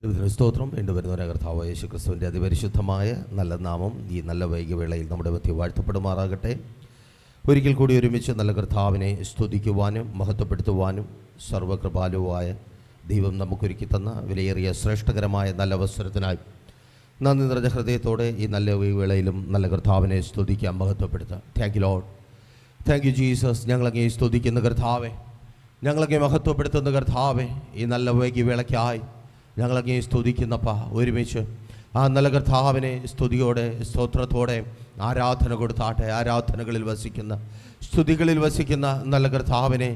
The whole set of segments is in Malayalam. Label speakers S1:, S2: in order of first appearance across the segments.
S1: സ്തോത്രം. വീണ്ടും വരുന്നവരെ കർത്താവ് യേശു ക്രിസ്തുവിൻ്റെ അതിപരിശുദ്ധമായ നല്ല നാമം ഈ നല്ല വൈകിവേളയിൽ നമ്മുടെ മധ്യ വാഴ്ത്തപ്പെടുമാറാകട്ടെ. ഒരിക്കൽ കൂടി ഒരുമിച്ച് നല്ല കർത്താവിനെ സ്തുതിക്കുവാനും മഹത്വപ്പെടുത്തുവാനും സർവകൃപാലുവായ ദൈവം നമുക്കൊരുക്കി തന്ന വിലയേറിയ ശ്രേഷ്ഠകരമായ നല്ല അവസരത്തിനായി നന്ദി നിറഞ്ഞ ഹൃദയത്തോടെ ഈ നല്ല വൈകിവേളയിലും നല്ല കർത്താവിനെ സ്തുതിക്കാം, മഹത്വപ്പെടുത്താം. Thank you lord, thank you Jesus. ഞങ്ങളങ്ങേ സ്തുതിക്കുന്ന കർത്താവെ, ഞങ്ങളങ്ങേ മഹത്വപ്പെടുത്തുന്ന കർത്താവെ, ഈ നല്ല വൈകിവേളയ്ക്കായി ഞങ്ങളങ്ങേ സ്തുതിക്കുന്നപ്പാ. ഒരുമിച്ച് ആ നല്ല കർത്താവിനെ സ്തുതിയോടെ സ്തോത്രത്തോടെ ആരാധന കൊടുത്താട്ടെ. ആരാധനകളിൽ വസിക്കുന്ന, സ്തുതികളിൽ വസിക്കുന്ന നല്ല കർത്താവിനെ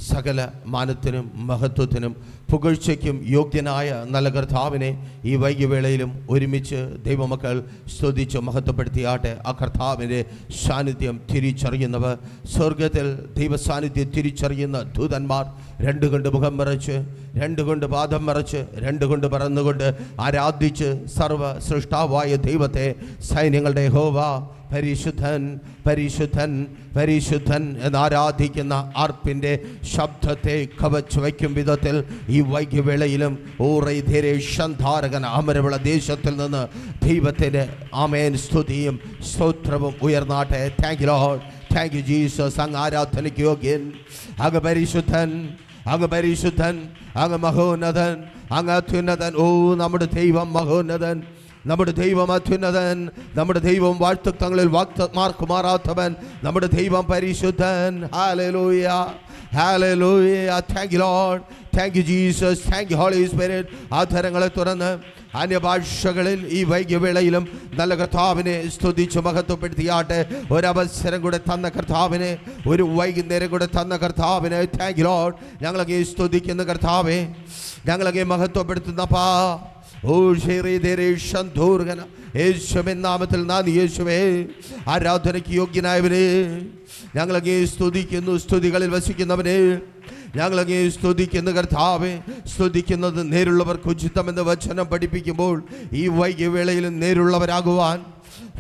S1: സകല മാനത്തിനും മഹത്വത്തിനും പുകഴ്ചയ്ക്കും യോഗ്യനായ നല്ല കർത്താവിനെ ഈ വൈകിവേളയിലും ഒരുമിച്ച് ദൈവമക്കൾ സ്തുതിച്ച് മഹത്വപ്പെടുത്തിയാട്ടെ. ആ കർത്താവിൻ്റെ സാന്നിധ്യം തിരിച്ചറിയുന്നവർ, സ്വർഗത്തിൽ ദൈവസാന്നിധ്യം തിരിച്ചറിയുന്ന ദൂതന്മാർ രണ്ടുകൊണ്ട് മുഖം മറച്ച്, രണ്ടുകൊണ്ട് പാദം മറച്ച്, രണ്ടുകൊണ്ട് പറന്നുകൊണ്ട് ആരാധിച്ച് സർവ സൃഷ്ടാവായ ദൈവത്തെ, സൈന്യങ്ങളുടെ യഹോവ പരിശുദ്ധൻ പരിശുദ്ധൻ പരിശുദ്ധൻ എന്നാരാധിക്കുന്ന ആർപ്പിൻ്റെ ശബ്ദത്തെ കവച്ചു വയ്ക്കും വിധത്തിൽ ഈ വൈകിവേളയിലും ഊറൈധേരേഷന്ധാരകൻ അമരവിള ദേശത്തിൽ നിന്ന് ദൈവത്തിൻ്റെ ആമേൻ സ്തുതിയും സ്തോത്രവും ഉയർന്നാട്ടെ. Thank you lord, thank you Jesus. അങ്ങ് ആരാധനയ്ക്ക് യോഗ്യൻ, അങ്ങ് പരിശുദ്ധൻ, അങ്ങ് പരിശുദ്ധൻ, അങ്ങ് മഹോന്നതൻ, അങ്ങ് അത്യുന്നതൻ. ഓ നമ്മുടെ ദൈവം മഹോന്നതൻ, നമ്മുടെ ദൈവം അത്യുന്നതൻ, നമ്മുടെ ദൈവം വാഴ്ത്തങ്ങളിൽ വാക്തമാർക്ക് മാറാത്തവൻ, നമ്മുടെ ദൈവം പരിശുദ്ധൻ. ഹല്ലേലൂയ, ഹല്ലേലൂയ. Thank you lord, thank you Jesus, thank you holy spirit. ആധരങ്ങളെ തുറന്ന് അന്യഭാഷകളിൽ ഈ വൈകിവേളയിലും നല്ല കർത്താവിനെ സ്തുതിച്ച് മഹത്വപ്പെടുത്തിയാട്ടെ. ഒരവസരം കൂടെ തന്ന കർത്താവിനെ, ഒരു വൈകുന്നേരം കൂടെ തന്ന കർത്താവിനെ താങ്ക് യു ലോർഡ്. ഞങ്ങളൊക്കെ സ്തുതിക്കുന്ന കർത്താവെ, ഞങ്ങളൊക്കെ മഹത്വപ്പെടുത്തുന്നപ്പാ. ഓ ശരീരേഷന്തൂർഗന യേശുവിൻ നാമത്തിൽ നാദി യേശുവേ, ആരാധനയ്ക്ക് യോഗ്യനായവനെ ഞങ്ങളങ്ങേ സ്തുതിക്കുന്നു. സ്തുതികളിൽ വസിക്കുന്നവനെ ഞങ്ങളങ്ങേ സ്തുതിക്കുന്ന കർത്താവെ. സ്തുതിക്കുന്നത് നേരുള്ളവർക്ക് ഉചിതമെന്ന് വചനം പഠിപ്പിക്കുമ്പോൾ ഈ വൈകിവേളയിൽ നേരുള്ളവരാകുവാൻ,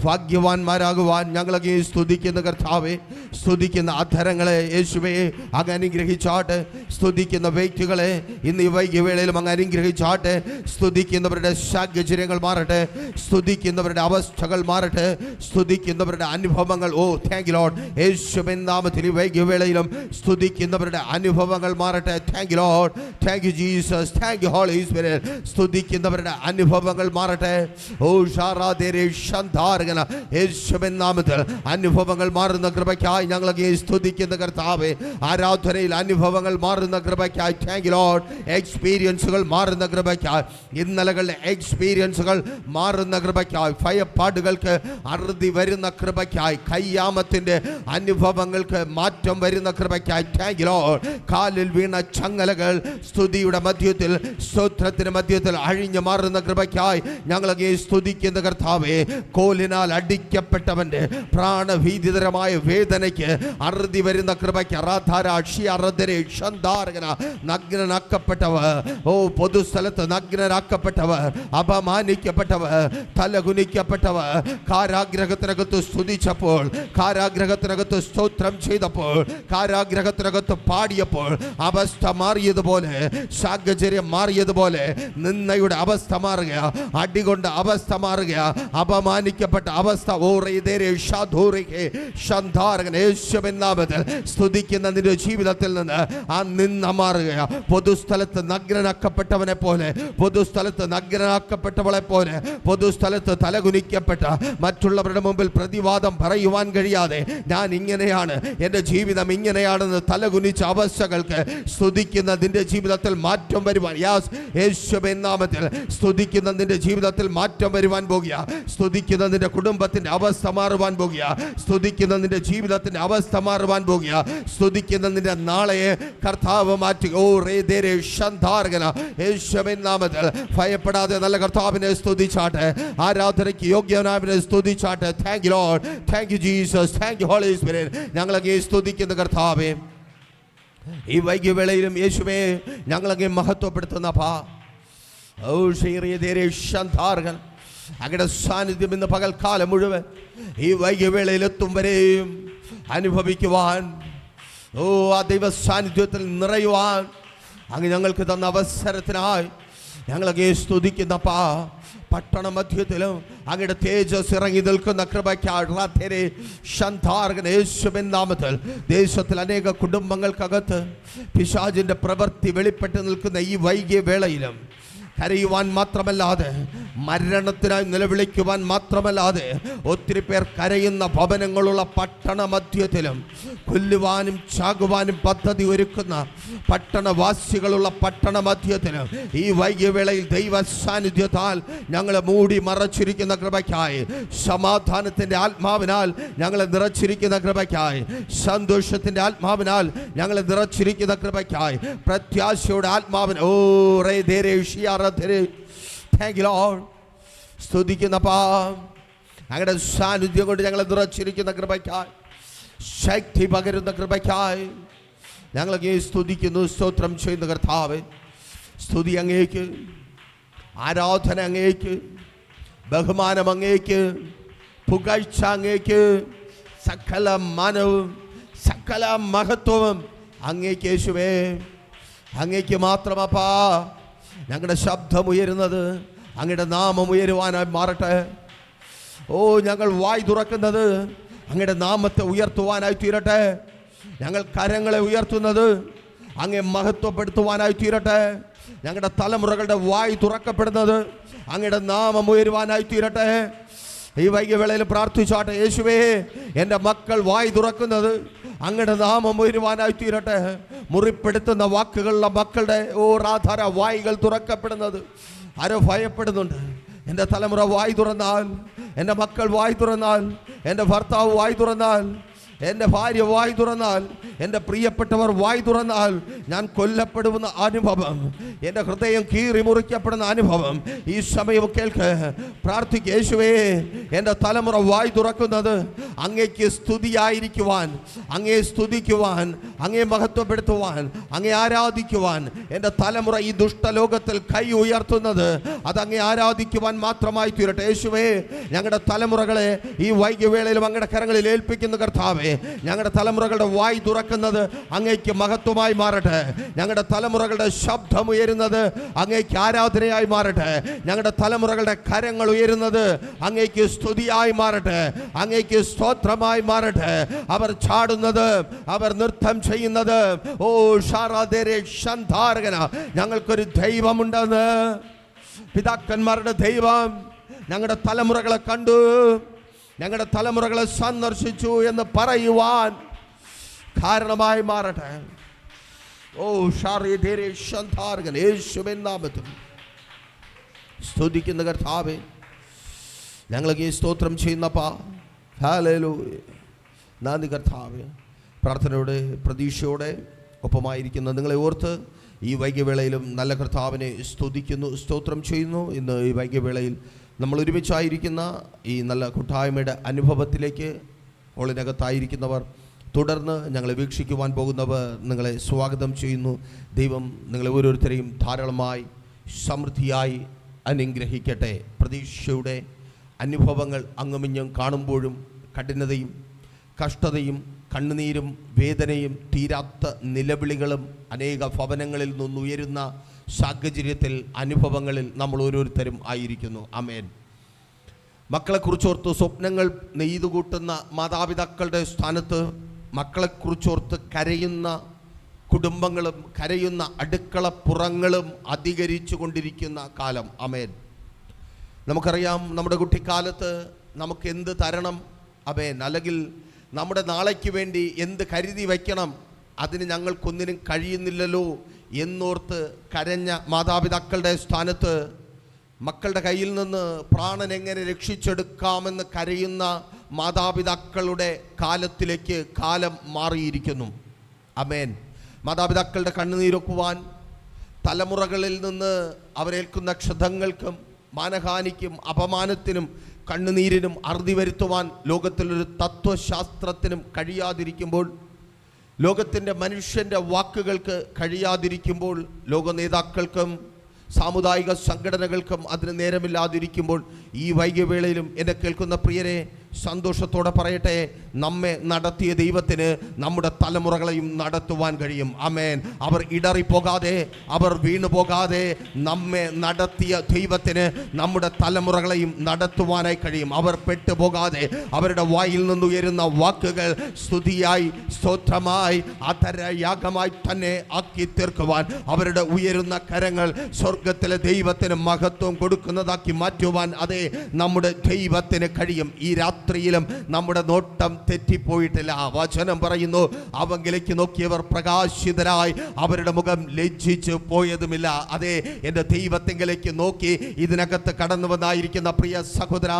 S1: ഭാഗ്യവാന്മാരാകുവാൻ ഞങ്ങളങ്ങേ സ്തുതിക്കുന്ന കർത്താവെ. സ്തുതിക്കുന്ന അധരങ്ങളെ യേശുവേ അങ്ങ് അനുഗ്രഹിച്ചാട്ടെ. സ്തുതിക്കുന്ന വ്യക്തികളെ ഇന്ന് ഈ വൈകിവേളയിലും അങ്ങ് അനുഗ്രഹിച്ചാട്ടെ. സ്തുതിക്കുന്നവരുടെ സാഹചര്യങ്ങൾ മാറട്ടെ, സ്തുതിക്കുന്നവരുടെ അവസ്ഥകൾ മാറട്ടെ, സ്തുതിക്കുന്നവരുടെ അനുഭവങ്ങൾ. Oh thank you lord. യേശുവിൻ നാമത്തിൽ ഈ വൈകിവേളയിലും സ്തുതിക്കുന്നവരുടെ അനുഭവങ്ങൾ മാറട്ടെ. Thank you lord, thank you Jesus, thank you holy spirit. സ്തുതിക്കുന്നവരുടെ അനുഭവങ്ങൾ മാറട്ടെ. ഓ ഷാറാദേരേഷന്ധാരകന യേശുവിൻ നാമത്തിൽ അനുഭവങ്ങൾ മാറുന്ന കൃപയ്ക്കായി ഞങ്ങളൊക്കെ സ്തുതിക്കുന്ന കർത്താവേ. ആരാധനയിൽ അനുഭവങ്ങൾ മാറുന്ന കൃപയ്ക്കായി താങ്ക് യു ലോർഡ്. എക്സ്പീരിയൻസുകൾ മാറുന്ന കൃപയ്ക്കായി, ഇന്നലകളുടെ എക്സ്പീരിയൻസുകൾ മാറുന്ന കൃപയ്ക്കായി, ഭയപ്പാടുകൾക്ക് അറുതി വരുന്ന കൃപയ്ക്കായി, കയ്യാമത്തിൻ്റെ അനുഭവങ്ങൾക്ക് മാറ്റം വരുന്ന കൃപയ്ക്കായി താങ്ക് യു ലോർഡ്. കാലിൽ വീണ ചങ്ങലകൾ സ്തുതിയുടെ മധ്യത്തിൽ, സ്തോത്രത്തിന് മധ്യത്തിൽ അഴിഞ്ഞു മാറുന്ന കൃപയ്ക്കായി ഞങ്ങളൊക്കെ സ്തുതിക്കുന്ന കർത്താവേ. കോലിനാൽ അടിക്കപ്പെട്ടവൻ്റെ പ്രാണഭീതിതരമായ വേദനയ്ക്ക് അറുതി വരുന്ന കൃപയ്ക്ക് നഗ്നനാക്കപ്പെട്ടവർ, ഓ പൊതുസ്ഥലത്ത് നഗ്നനാക്കപ്പെട്ടവർ, അപമാനിക്കപ്പെട്ടവർ, തലകുനിക്കപ്പെട്ടവർ, കാരാഗ്രഹത്തിനകത്ത് സ്തുതിച്ചപ്പോൾ, കാരാഗ്രഹത്തിനകത്ത് സ്തോത്രം ചെയ്തപ്പോൾ, കാരാഗ്രഹത്തിനകത്ത് പാടിയപ്പോൾ അവസ്ഥ മാറിയതുപോലെ, സാഹചര്യം മാറിയതുപോലെ, നിന്നയുടെ അവസ്ഥ മാറുക, അടികൊണ്ട് അവസ്ഥ മാറുക, അപമാനിക്കപ്പെട്ട അവസ്ഥ സ്തുതിക്കുന്ന നിന്റെ ജീവിതത്തിൽ നിന്ന് ആ നിന്ന മാറുക. പൊതുസ്ഥലത്ത് നഗ്നനാക്കപ്പെട്ടവനെ പോലെ, പൊതുസ്ഥലത്ത് നഗ്നനാക്കപ്പെട്ടവളെ പോലെ, പൊതുസ്ഥലത്ത് തലകുനിക്കപ്പെട്ട, മറ്റുള്ളവരുടെ മുമ്പിൽ പ്രതിവാദം പറയുവാൻ കഴിയാതെ ഞാൻ ഇങ്ങനെയാണ്, എൻ്റെ ജീവിതം ഇങ്ങനെയാണെന്ന് തലകുനിച്ച അവസ്ഥകൾക്ക് സ്തുതിക്കുന്ന നിന്റെ ജീവിതത്തിൽ മാറ്റം വരുവാൻ, യേശുവിൻ നാമത്തിൽ സ്തുതിക്കുന്ന നിന്റെ ജീവിതത്തിൽ മാറ്റം വരുവാൻ പോകുക. സ്തുതിക്കുന്ന നിന്റെ കുടുംബത്തിൻ്റെ അവസ്ഥ മാറുവാൻ പോകുക. സ്തുതിക്കുന്ന നിന്റെ ജീവിതത്തിൻ്റെ അവസ്ഥ മാറുവാൻ പോകുക. സ്തുതിക്കുന്ന നിന്റെ നാളെയെ കർത്താവ് മാറ്റുക. ഓ റേദേരേഷന്ധാരകന യേശുവിൻ നാമത്തിൽ ഭയപ്പെടാതെ നല്ല കർത്താവിനെ സ്തുതിച്ചാട്ടെ. ആരാധനയ്ക്ക് യോഗ്യനായവനെ സ്തുതിച്ചാട്ടെ. Thank you lord, thank you Jesus, thank you holy spirit. ഞങ്ങളൊക്കെ സ്തുതിക്കുന്ന കർത്താവേ, ഈ വൈകിവേളയിലും യേശുവേ ഞങ്ങളൊക്കെ മഹത്വപ്പെടുത്തുന്ന പാ. ഓ ശരീരേഷന്ധാരകൻ അങ്ങയുടെ സാന്നിധ്യം ഇന്ന് പകൽക്കാലം മുഴുവൻ ഈ വൈകിവേളയിൽ എത്തും വരെയും അനുഭവിക്കുവാൻ, ഓ ആ ദൈവ സാന്നിധ്യത്തിൽ നിറയുവാൻ അങ്ങ് ഞങ്ങൾക്ക് തന്ന അവസരത്തിനായി ഞങ്ങളങ്ങേ സ്തുതിക്കുന്നപ്പാ. പട്ടണ മധ്യത്തിലും അങ്ങയുടെ തേജസ് ഇറങ്ങി നിൽക്കുന്ന കൃപയ്ക്കായി യേശുവിൻ നാമത്തിൽ ദേശത്തിൽ അനേക കുടുംബങ്ങൾക്കകത്ത് പിശാചിന്റെ പ്രവൃത്തി വെളിപ്പെട്ട് നിൽക്കുന്ന ഈ വൈകിയ വേളയിലും കരയുവാൻ മാത്രമല്ലാതെ, മരണത്തിനായി നിലവിളിക്കുവാൻ മാത്രമല്ലാതെ, ഒത്തിരി പേർ കരയുന്ന ഭവനങ്ങളുള്ള പട്ടണ മധ്യത്തിലും കൊല്ലുവാനും ചാകുവാനും പദ്ധതി ഒരുക്കുന്ന പട്ടണവാസികളുള്ള പട്ടണ മധ്യത്തിലും ഈ വൈകിയ വേളയിൽ ദൈവ സാന്നിധ്യത്താൽ ഞങ്ങളെ മൂടി മറച്ചിരിക്കുന്ന കൃപയ്ക്കായി, സമാധാനത്തിൻ്റെ ആത്മാവിനാൽ ഞങ്ങളെ നിറച്ചിരിക്കുന്ന കൃപയ്ക്കായി, സന്തോഷത്തിൻ്റെ ആത്മാവിനാൽ ഞങ്ങളെ നിറച്ചിരിക്കുന്ന കൃപയ്ക്കായി, പ്രത്യാശയുടെ ആത്മാവിന് സ്തുതിക്കുന്നപ്പാ. ഞങ്ങളുടെ സാന്നിധ്യം കൊണ്ട് ഞങ്ങളെ നിറച്ചിരിക്കുന്ന കൃപയ്ക്കായി, ശക്തി പകരുന്ന കൃപയ്ക്കായി ഞങ്ങളങ്ങേ സ്തുതിക്കുന്നു, സ്തോത്രം ചെയ്യുന്ന കർത്താവേ. സ്തുതി അങ്ങേക്ക്, ആരാധന അങ്ങേക്ക്, ബഹുമാനം അങ്ങേക്ക്, പുകഴ്ച അങ്ങേക്ക്, സകല മാനവും സകല മഹത്വവും അങ്ങേക്ക് യേശുവേ, അങ്ങേക്ക് മാത്രമപ്പാ. ഞങ്ങളുടെ ശബ്ദം ഉയരുന്നത് അങ്ങയുടെ നാമം ഉയരുവാനായി മാറട്ടെ. ഞങ്ങൾ വായ് തുറക്കുന്നത് അങ്ങയുടെ നാമത്തെ ഉയർത്തുവാനായി തീരട്ടെ. ഞങ്ങൾ കരങ്ങളെ ഉയർത്തുന്നത് അങ്ങേ മഹത്വപ്പെടുത്തുവാനായി തീരട്ടെ. ഞങ്ങളുടെ തലമുറകളുടെ വായ് തുറക്കപ്പെടുന്നത് അങ്ങയുടെ നാമം ഉയരുവാനായി തീരട്ടെ. ഈ വൈകിയ വേളയിൽ പ്രാർത്ഥിച്ചാട്ടെ. യേശുവേ, എൻ്റെ മക്കൾ വായ് തുറക്കുന്നത് അങ്ങയുടെ നാമം ഉയരുവാനായി തീരട്ടെ. മുറിപ്പെടുത്തുന്ന വാക്കുകളുള്ള മക്കളുടെ ആധാര വായികൾ തുറക്കപ്പെടുന്നത് ആരോ ഭയപ്പെടുന്നുണ്ട്. എൻ്റെ തലമുറ വായ് തുറന്നാൽ, എൻ്റെ മക്കൾ വായ് തുറന്നാൽ, എൻ്റെ ഭർത്താവ് വായ് തുറന്നാൽ, എൻ്റെ ഭാര്യ വായ് തുറന്നാൽ, എൻ്റെ പ്രിയപ്പെട്ടവർ വായ് തുറന്നാൽ, ഞാൻ കൊല്ലപ്പെടുന്ന അനുഭവം, എൻ്റെ ഹൃദയം കീറി മുറിക്കപ്പെടുന്ന അനുഭവം ഈ സമയം കേൾക്ക്. പ്രാർത്ഥിക്കുക. യേശുവേ, എൻ്റെ തലമുറ വായ് തുറക്കുന്നത് അങ്ങേക്ക് സ്തുതിയായിരിക്കുവാൻ, അങ്ങേ സ്തുതിക്കുവാൻ, അങ്ങേ മഹത്വപ്പെടുത്തുവാൻ, അങ്ങേ ആരാധിക്കുവാൻ. എൻ്റെ തലമുറ ഈ ദുഷ്ടലോകത്തിൽ കൈ ഉയർത്തുന്നത് അത് അങ്ങേ ആരാധിക്കുവാൻ മാത്രമായി തീരട്ടെ. യേശുവേ, ഞങ്ങളുടെ തലമുറകളെ ഈ വൈകിയ വേളയിലും അങ്ങയുടെ കരങ്ങളിൽ ഏൽപ്പിക്കുന്ന കർത്താവേ, ഞങ്ങളുടെ തലമുറകളുടെ വായ് തുറക്കുന്നത് അങ്ങേക്ക് മഹത്വമായി മാറട്ടെ. ഞങ്ങളുടെ തലമുറകളുടെ ശബ്ദം ഉയരുന്നത് അങ്ങേക്ക് ആരാധനയായി മാറട്ടെ. ഞങ്ങളുടെ തലമുറകളുടെ കരങ്ങൾ ഉയരുന്നത് അങ്ങേക്ക് സ്തുതിയായി മാറട്ടെ, അങ്ങേക്ക് സ്തോത്രമായി മാറട്ടെ. അവർ ചാടുന്നത്, അവർ നൃത്തം ചെയ്യുന്നത്, ഞങ്ങൾക്കൊരു ദൈവമുണ്ടെന്ന്, പിതാക്കന്മാരുടെ ദൈവം ഞങ്ങളുടെ തലമുറകളെ കണ്ടു, ഞങ്ങളുടെ തലമുറകളെ സന്ദർശിച്ചു എന്ന് പറയുവാൻ കാരണമായി മാറട്ടെ. യേശുവിൻ നാമത്തിൽ സ്തുതിക്കുന്ന കർത്താവേ, ഞങ്ങൾക്ക് ഈ സ്തോത്രം ചെയ്യുന്നപ്പാ. ഹല്ലേലൂയ. നന്ദി കർത്താവേ. പ്രാർത്ഥനയോടെ പ്രതീക്ഷയോടെ ഒപ്പമായിരിക്കുന്ന നിങ്ങളെ ഓർത്ത് ഈ വൈകിയവേളയിലും നല്ല കർത്താവിനെ സ്തുതിക്കുന്നു, സ്തോത്രം ചെയ്യുന്നു. ഇന്ന് ഈ വൈകിയവേളയിൽ നമ്മൾ ഒരുമിച്ചായിരിക്കുന്ന ഈ നല്ല കൂട്ടായ്മയുടെ അനുഭവത്തിലേക്ക് ഹോളിനകത്തായിരിക്കുന്നവർ, തുടർന്ന് ഞങ്ങളെ വീക്ഷിക്കുവാൻ പോകുന്നവർ നിങ്ങളെ സ്വാഗതം ചെയ്യുന്നു. ദൈവം നിങ്ങളെ ഓരോരുത്തരെയും ധാരാളമായി സമൃദ്ധിയായി അനുഗ്രഹിക്കട്ടെ. പ്രതീക്ഷയുടെ അനുഭവങ്ങൾ അങ്ങുമിഞ്ഞും കാണുമ്പോഴും കഠിനതയും കഷ്ടതയും കണ്ണുനീരും വേദനയും തീരാത്ത നിലവിളികളും അനേക ഭവനങ്ങളിൽ നിന്നുയരുന്ന സാഹചര്യത്തിൽ, അനുഭവങ്ങളിൽ നമ്മൾ ഓരോരുത്തരും ആയിരിക്കുന്നു. ആമേൻ. മക്കളെക്കുറിച്ചോർത്ത് സ്വപ്നങ്ങൾ നെയ്തുകൂട്ടുന്ന മാതാപിതാക്കളുടെ സ്ഥാനത്ത് മക്കളെക്കുറിച്ചോർത്ത് കരയുന്ന കുടുംബങ്ങളും കരയുന്ന അടുക്കളപ്പുറങ്ങളും അധികരിച്ചു കൊണ്ടിരിക്കുന്ന കാലം. ആമേൻ. നമുക്കറിയാം, നമ്മുടെ കുട്ടിക്കാലത്ത് നമുക്ക് എന്ത് തരണം, ആമേൻ, അല്ലെങ്കിൽ നമ്മുടെ നാളേക്ക് വേണ്ടി എന്ത് കരുതി വയ്ക്കണം, അതിന് ഞങ്ങൾക്കൊന്നിനും കഴിയുന്നില്ലല്ലോ എന്നോർത്ത് കരഞ്ഞ മാതാപിതാക്കളുടെ സ്ഥാനത്ത് മക്കളുടെ കയ്യിൽ നിന്ന് പ്രാണൻ എങ്ങനെ രക്ഷിച്ചെടുക്കാമെന്ന് കരയുന്ന മാതാപിതാക്കളുടെ കാലത്തിലേക്ക് കാലം മാറിയിരിക്കുന്നു. ആമേൻ. മാതാപിതാക്കളുടെ കണ്ണുനീരൊക്കുവാൻ, തലമുറകളിൽ നിന്ന് അവരേൽക്കുന്ന ക്ഷതങ്ങൾക്കും മാനഹാനിക്കും അപമാനത്തിനും കണ്ണുനീരിനും അറുതി വരുത്തുവാൻ ലോകത്തിലൊരു തത്വശാസ്ത്രത്തിനും കഴിയാതിരിക്കുമ്പോൾ, ലോകത്തിൻ്റെ മനുഷ്യൻ്റെ വാക്കുകൾക്ക് കഴിയാതിരിക്കുമ്പോൾ, ലോക നേതാക്കൾക്കും സാമുദായിക സംഘടനകൾക്കും അതിന് നേരമില്ലാതിരിക്കുമ്പോൾ, ഈ വൈകിയ വേളയിലും എന്നെ കേൾക്കുന്ന പ്രിയരെ, സന്തോഷത്തോടെ പറയട്ടെ, നമ്മെ നടത്തിയ ദൈവത്തിന് നമ്മുടെ തലമുറകളെയും നടത്തുവാൻ കഴിയും. ആമേൻ. അവർ ഇടറിപ്പോകാതെ, അവർ വീണുപോകാതെ നമ്മെ നടത്തിയ ദൈവത്തിന് നമ്മുടെ തലമുറകളെയും നടത്തുവാനായി കഴിയും. അവർ പെട്ടുപോകാതെ അവരുടെ വായിൽ നിന്നുയരുന്ന വാക്കുകൾ സ്തുതിയായി, സ്തോത്രമായി, അധരയാഗമായി തന്നെ ആക്കി തീർക്കുവാൻ, അവരുടെ ഉയരുന്ന കരങ്ങൾ സ്വർഗത്തിലെ ദൈവത്തിന് മഹത്വം കൊടുക്കുന്നതാക്കി മാറ്റുവാൻ അതെ നമ്മുടെ ദൈവത്തിന് കഴിയും. ഈ രാത്രിയിലും നമ്മുടെ നോട്ടം തെറ്റിപ്പോയിട്ടില്ല. വചനം പറയുന്നു, അവങ്കിലേക്ക് നോക്കിയവർ പ്രകാശിതരായി, അവരുടെ മുഖം ലജ്ജിച്ചു പോയതുമില്ല. അതെ, എൻ്റെ ദൈവത്തെങ്കിലേക്ക് നോക്കി ഇതിനകത്ത് കടന്നു വന്നായിരിക്കുന്ന പ്രിയ സഹോദര,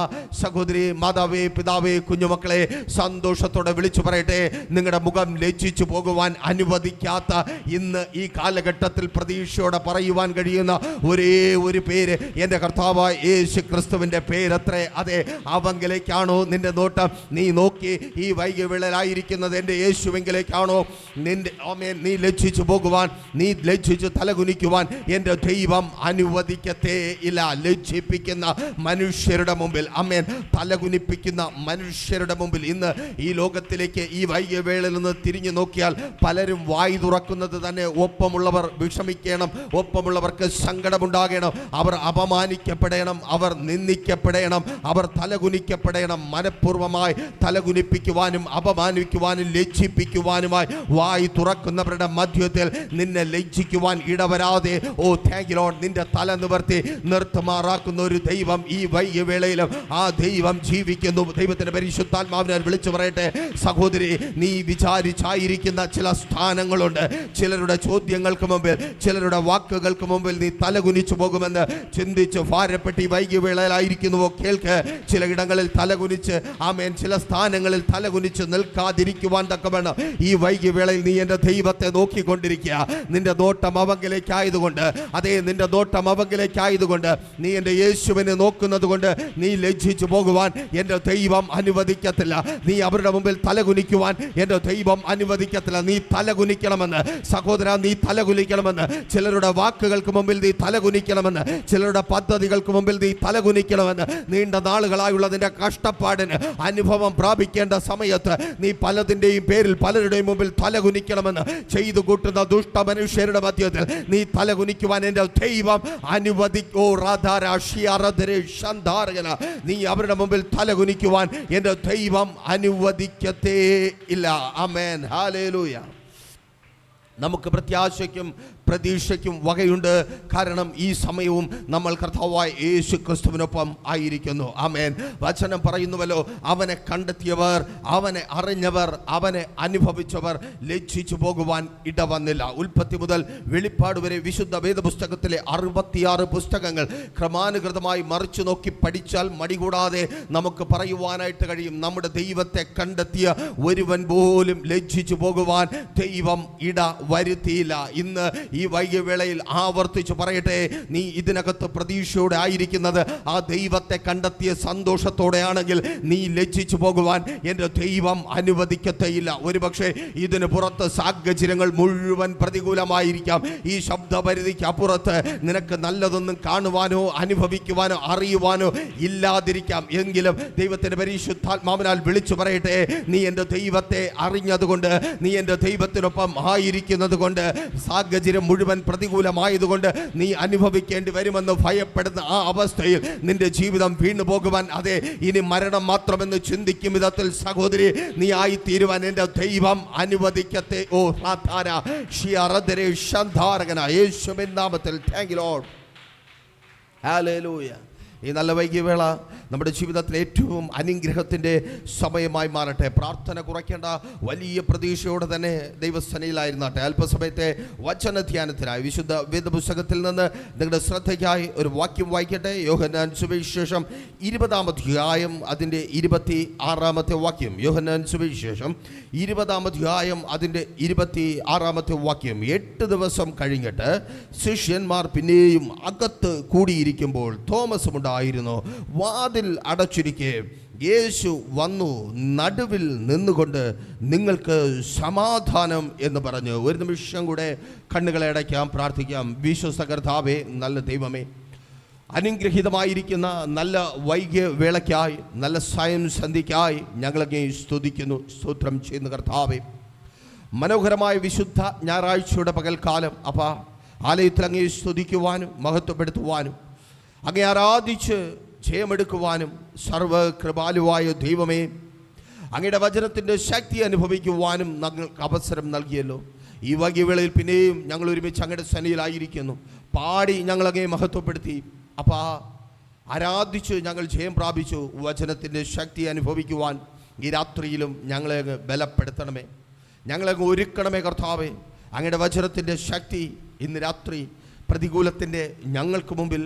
S1: സഹോദരി, മാതാവേ, പിതാവേ, കുഞ്ഞുമക്കളെ, സന്തോഷത്തോടെ വിളിച്ചു പറയട്ടെ, നിങ്ങളുടെ മുഖം ലജ്ജിച്ചു പോകുവാൻ അനുവദിക്കാത്ത, ഇന്ന് ഈ കാലഘട്ടത്തിൽ പ്രതീക്ഷയോടെ പറയുവാൻ കഴിയുന്ന ഒരേ ഒരു പേര് എൻ്റെ കർത്താവായ യേശു ക്രിസ്തുവിൻ്റെ പേരത്രേ. അതെ, അവങ്കിലേക്കാണോ നിന്റെ നോട്ടം? നീ നോക്കി ഈ വൈകിവിളലായിരിക്കുന്നത് എൻ്റെ യേശുവെങ്കിലേക്കാണോ? നിന്റെ നീ ലജ്ജിച്ചു പോകുവാൻ, നീ ലജ്ജിച്ചു തലകുനിക്കുവാൻ എൻ്റെ ദൈവം അനുവദിക്കത്തേ ഇല്ല. ലജ്ജിപ്പിക്കുന്ന മനുഷ്യരുടെ മുമ്പിൽ, അമ്മേൻ, തലകുനിപ്പിക്കുന്ന മനുഷ്യരുടെ മുമ്പിൽ ഇന്ന് ഈ ലോകത്തിലേക്ക് ഈ വൈകിവേളയിൽ നിന്ന് തിരിഞ്ഞു നോക്കിയാൽ പലരും വായി തുറക്കുന്നത് തന്നെ ഒപ്പമുള്ളവർ വിഷമിക്കണം, ഒപ്പമുള്ളവർക്ക് സങ്കടമുണ്ടാകണം, അവർ അപമാനിക്കപ്പെടണം, അവർ നിന്ദിക്കപ്പെടണം, അവർ തലകുനിക്കപ്പെടണം. മനഃപൂർവ്വമായി തലകുനിപ്പിക്കുവാനും അപമാനിക്കുവാനും ലജ്ജിപ്പിക്കുവാനുമായി വായി തുറക്കുന്നവരുടെ മധ്യത്തിൽ നിന്നെ ലജ്ജിക്കുവാൻ ഇടവരാതെ, ഓ താങ്ക് യു ലോർഡ്, നിന്റെ തല നിവർത്തി നിർത്തുമാറാക്കുന്ന ഒരു ദൈവം ഈ വൈകിവേളയിലും ആ ദൈവം ജീവിക്കുന്നു. ദൈവത്തിന്റെ പരിശുദ്ധാത്മാവിനെ വിളിച്ചു പറയട്ടെ, സഹോദരി, നീ വിചാരിച്ചായിരിക്കുന്ന ചില സ്ഥാനങ്ങളുണ്ട്. ചിലരുടെ ചോദ്യങ്ങൾക്ക് മുമ്പിൽ, ചിലരുടെ വാക്കുകൾക്ക് മുമ്പിൽ നീ തലകുനിച്ചു പോകുമെന്ന് ചിന്തിച്ച് ഭാരപ്പെട്ട് ഈ വൈകിവേളയിലായിരിക്കുന്നുവോ? കേൾക്ക്, ചിലയിടങ്ങളിൽ തലകുനിച്ച്, ആമേൻ, ചില സ്ഥാനങ്ങളിൽ തലകുനിച്ച് നിൽക്കാതിരിക്കുവാൻ തക്കവണ്ണം ഈ വൈകിവേളയിൽ നീ എൻ്റെ ദൈവത്തെ നോക്കിക്കൊണ്ടിരിക്കുക. നിന്റെ നോട്ടം അവങ്കിലേക്കായതുകൊണ്ട്, അതേ, നിന്റെ നോട്ടം അവങ്കിലേക്കായതുകൊണ്ട്, നീ എൻ്റെ യേശുവിനെ നോക്കുന്നത് കൊണ്ട് നീ ലജ്ജിച്ചു പോകുവാൻ എൻ്റെ ദൈവം അനുവദിക്കത്തില്ല. നീ അവരുടെ മുമ്പിൽ തലകുനിക്കുവാൻ എൻ്റെ ദൈവം അനുവദിക്കത്തില്ല. നീ തലകുനിക്കണമെന്ന് സഹോദര, നീ തലകുനിക്കണമെന്ന്. ചിലരുടെ വാക്കുകൾക്ക് മുമ്പിൽ നീ തലകുനിക്കണമെന്ന്, ചിലരുടെ പദ്ധതികൾക്ക് മുമ്പിൽ നീ തലകുനിക്കണമെന്ന്. നീണ്ട നാളുകളായുള്ള നിന്റെ കഷ്ടപ്പാടിന് അനുഭവം പ്രാപിക്കേണ്ട സമയത്ത് നീ പലതിൻ്റെയും പേരിൽ പലരുടെയും മുമ്പിൽ തലകുനിക്കണമെന്ന് ചെയ്തു കൂട്ടുന്ന ദുഷ്ട മനുഷ്യരുടെ മധ്യത്തിൽ നീ തലകുനിക്കുവാൻ എൻ്റെ ദൈവം അനുവദിക്കോ. നീ അവരുടെ മുമ്പിൽ തലകുനിക്കുവാൻ എൻ്റെ ദൈവം അനുവദിക്കത്തേ ഇല്ല. ആമേൻ, ഹല്ലേലൂയ. നമുക്ക് പ്രത്യാശയ്ക്കും പ്രതീക്ഷയ്ക്കും വകയുണ്ട്. കാരണം ഈ സമയവും നമ്മൾ കർത്താവായ യേശു ക്രിസ്തുവിനൊപ്പം ആയിരിക്കുന്നു. ആമേൻ. വചനം പറയുന്നുവല്ലോ, അവനെ കണ്ടെത്തിയവർ, അവനെ അറിഞ്ഞവർ, അവനെ അനുഭവിച്ചവർ ലജ്ജിച്ചു പോകുവാൻ ഇടവന്നില്ല. ഉൽപ്പത്തി മുതൽ വെളിപ്പാട് വരെ വിശുദ്ധ വേദപുസ്തകത്തിലെ 66 പുസ്തകങ്ങൾ ക്രമാനുഗതമായി മറിച്ചു നോക്കി പഠിച്ചാൽ മടികൂടാതെ നമുക്ക് പറയുവാനായിട്ട് കഴിയും, നമ്മുടെ ദൈവത്തെ കണ്ടെത്തിയ ഒരുവൻ പോലും ലജ്ജിച്ചു പോകുവാൻ ദൈവം ഇട വരുത്തിയില്ല. ഇന്ന് ഈ വൈകിവേളയിൽ ആവർത്തിച്ചു പറയട്ടെ, നീ ഇതിനകത്ത് പ്രതീക്ഷയോടെ ആയിരിക്കുന്നത് ആ ദൈവത്തെ കണ്ടെത്തിയ സന്തോഷത്തോടെ ആണെങ്കിൽ നീ ലജ്ജിച്ചു പോകുവാൻ എൻ്റെ ദൈവം അനുവദിക്കത്തേയില്ല. ഒരുപക്ഷെ ഇതിന് പുറത്ത് സാഹചര്യങ്ങൾ മുഴുവൻ പ്രതികൂലമായിരിക്കാം. ഈ ശബ്ദപരിധിക്ക് അപ്പുറത്ത് നിനക്ക് നല്ലതൊന്നും കാണുവാനോ അനുഭവിക്കുവാനോ അറിയുവാനോ ഇല്ലാതിരിക്കാം. എങ്കിലും ദൈവത്തിൻ്റെ പരിശുദ്ധാത്മാവിനാൽ വിളിച്ചു പറയട്ടെ, നീ എൻ്റെ ദൈവത്തെ അറിഞ്ഞതുകൊണ്ട്, നീ എൻ്റെ ദൈവത്തിനൊപ്പം ആയിരിക്കുന്നത് കൊണ്ട്, സാഹചര്യം മുഴുവൻ പ്രതികൂലമായതുകൊണ്ട് നീ അനുഭവിക്കേണ്ടി വരുമെന്ന് ഭയപ്പെടുന്ന ആ അവസ്ഥയിൽ നിന്റെ ജീവിതം വീണു പോകുവാൻ, അതെ, ഇനി മരണം മാത്രമെന്ന് ചിന്തിക്കും വിധത്തിൽ സഹോദരി നീ ആയിത്തീരുവാൻ എൻ്റെ ദൈവം അനുവദിക്കത്തെ. ഓ യേശുവിൻ നാമത്തിൽ താങ്ക് യു ലോർഡ്. ഹല്ലേലൂയ. ഈ നല്ല വൈകിവേള നമ്മുടെ ജീവിതത്തിൽ ഏറ്റവും അനുഗ്രഹത്തിൻ്റെ സമയമായി മാറട്ടെ. പ്രാർത്ഥന കുറയ്ക്കേണ്ട, വലിയ പ്രതീക്ഷയോടെ തന്നെ ദൈവസനയിലായിരുന്നാട്ടെ. അല്പസമയത്തെ വചന ധ്യാനത്തിനായി വിശുദ്ധ വേദപുസ്തകത്തിൽ നിന്ന് നിങ്ങളുടെ ശ്രദ്ധയ്ക്കായി ഒരു വാക്യം വായിക്കട്ടെ. യോഹന്നാൻ സുവിശേഷം 20-ാം അധ്യായം അതിൻ്റെ 26-ാമത്തെ വാക്യം. യോഹന്നാൻ സുവിശേഷം 20-ാം അധ്യായം അതിൻ്റെ 26-ാമത്തെ വാക്യം. 8 ദിവസം കഴിഞ്ഞിട്ട് ശിഷ്യന്മാർ പിന്നെയും അകത്ത് കൂടിയിരിക്കുമ്പോൾ തോമസുമുണ്ടായിരുന്നു. വാതിൽ അടച്ചിരിക്കെ യേശു വന്നു നടുവിൽ നിന്നുകൊണ്ട് നിങ്ങൾക്ക് സമാധാനം എന്ന് പറഞ്ഞു. ഒരു നിമിഷം കൂടെ കണ്ണുകളെ അടയ്ക്കാം, പ്രാർത്ഥിക്കാം. വിശ്വസ്ത കർത്താവേ, നല്ല ദൈവമേ, അനുഗ്രഹീതമായിരിക്കുന്ന നല്ല വൈകിയ വേളയ്ക്കായി, നല്ല സായം സന്ധ്യയ്ക്കായി ഞങ്ങളങ്ങേ സ്തുതിക്കുന്നു, സ്തോത്രം ചെയ്യുന്ന കർത്താവേ. മനോഹരമായ വിശുദ്ധ ഞായറാഴ്ചയുടെ പകൽക്കാലം അപ്പാ, ആലയത്തിൽ അങ്ങേ സ്തുതിക്കുവാനും മഹത്വപ്പെടുത്തുവാനും അങ്ങേ ആരാധിച്ച് ജയമെടുക്കുവാനും സർവകൃപാലുവായ ദൈവമേ, അങ്ങയുടെ വചനത്തിൻ്റെ ശക്തി അനുഭവിക്കുവാനും ഞങ്ങൾക്ക് അവസരം നൽകിയല്ലോ. ഈ വൈകിയവേളയിൽ പിന്നെയും ഞങ്ങൾ ഒരുമിച്ച് അങ്ങയുടെ സന്നിധിയിലായിരിക്കുന്നു. പാടി ഞങ്ങളങ്ങേ മഹത്വപ്പെടുത്തി അപ്പാ, ആരാധിച്ച് ഞങ്ങൾ ജയം പ്രാപിച്ചു. വചനത്തിൻ്റെ ശക്തി അനുഭവിക്കുവാൻ ഈ രാത്രിയിലും ഞങ്ങളെ ബലപ്പെടുത്തണമേ, ഞങ്ങളെ ഒരുക്കണമേ കർത്താവേ. അങ്ങയുടെ വചനത്തിൻ്റെ ശക്തി ഇന്ന് രാത്രി പ്രതികൂലത്തിൻ്റെ ഞങ്ങൾക്ക് മുമ്പിൽ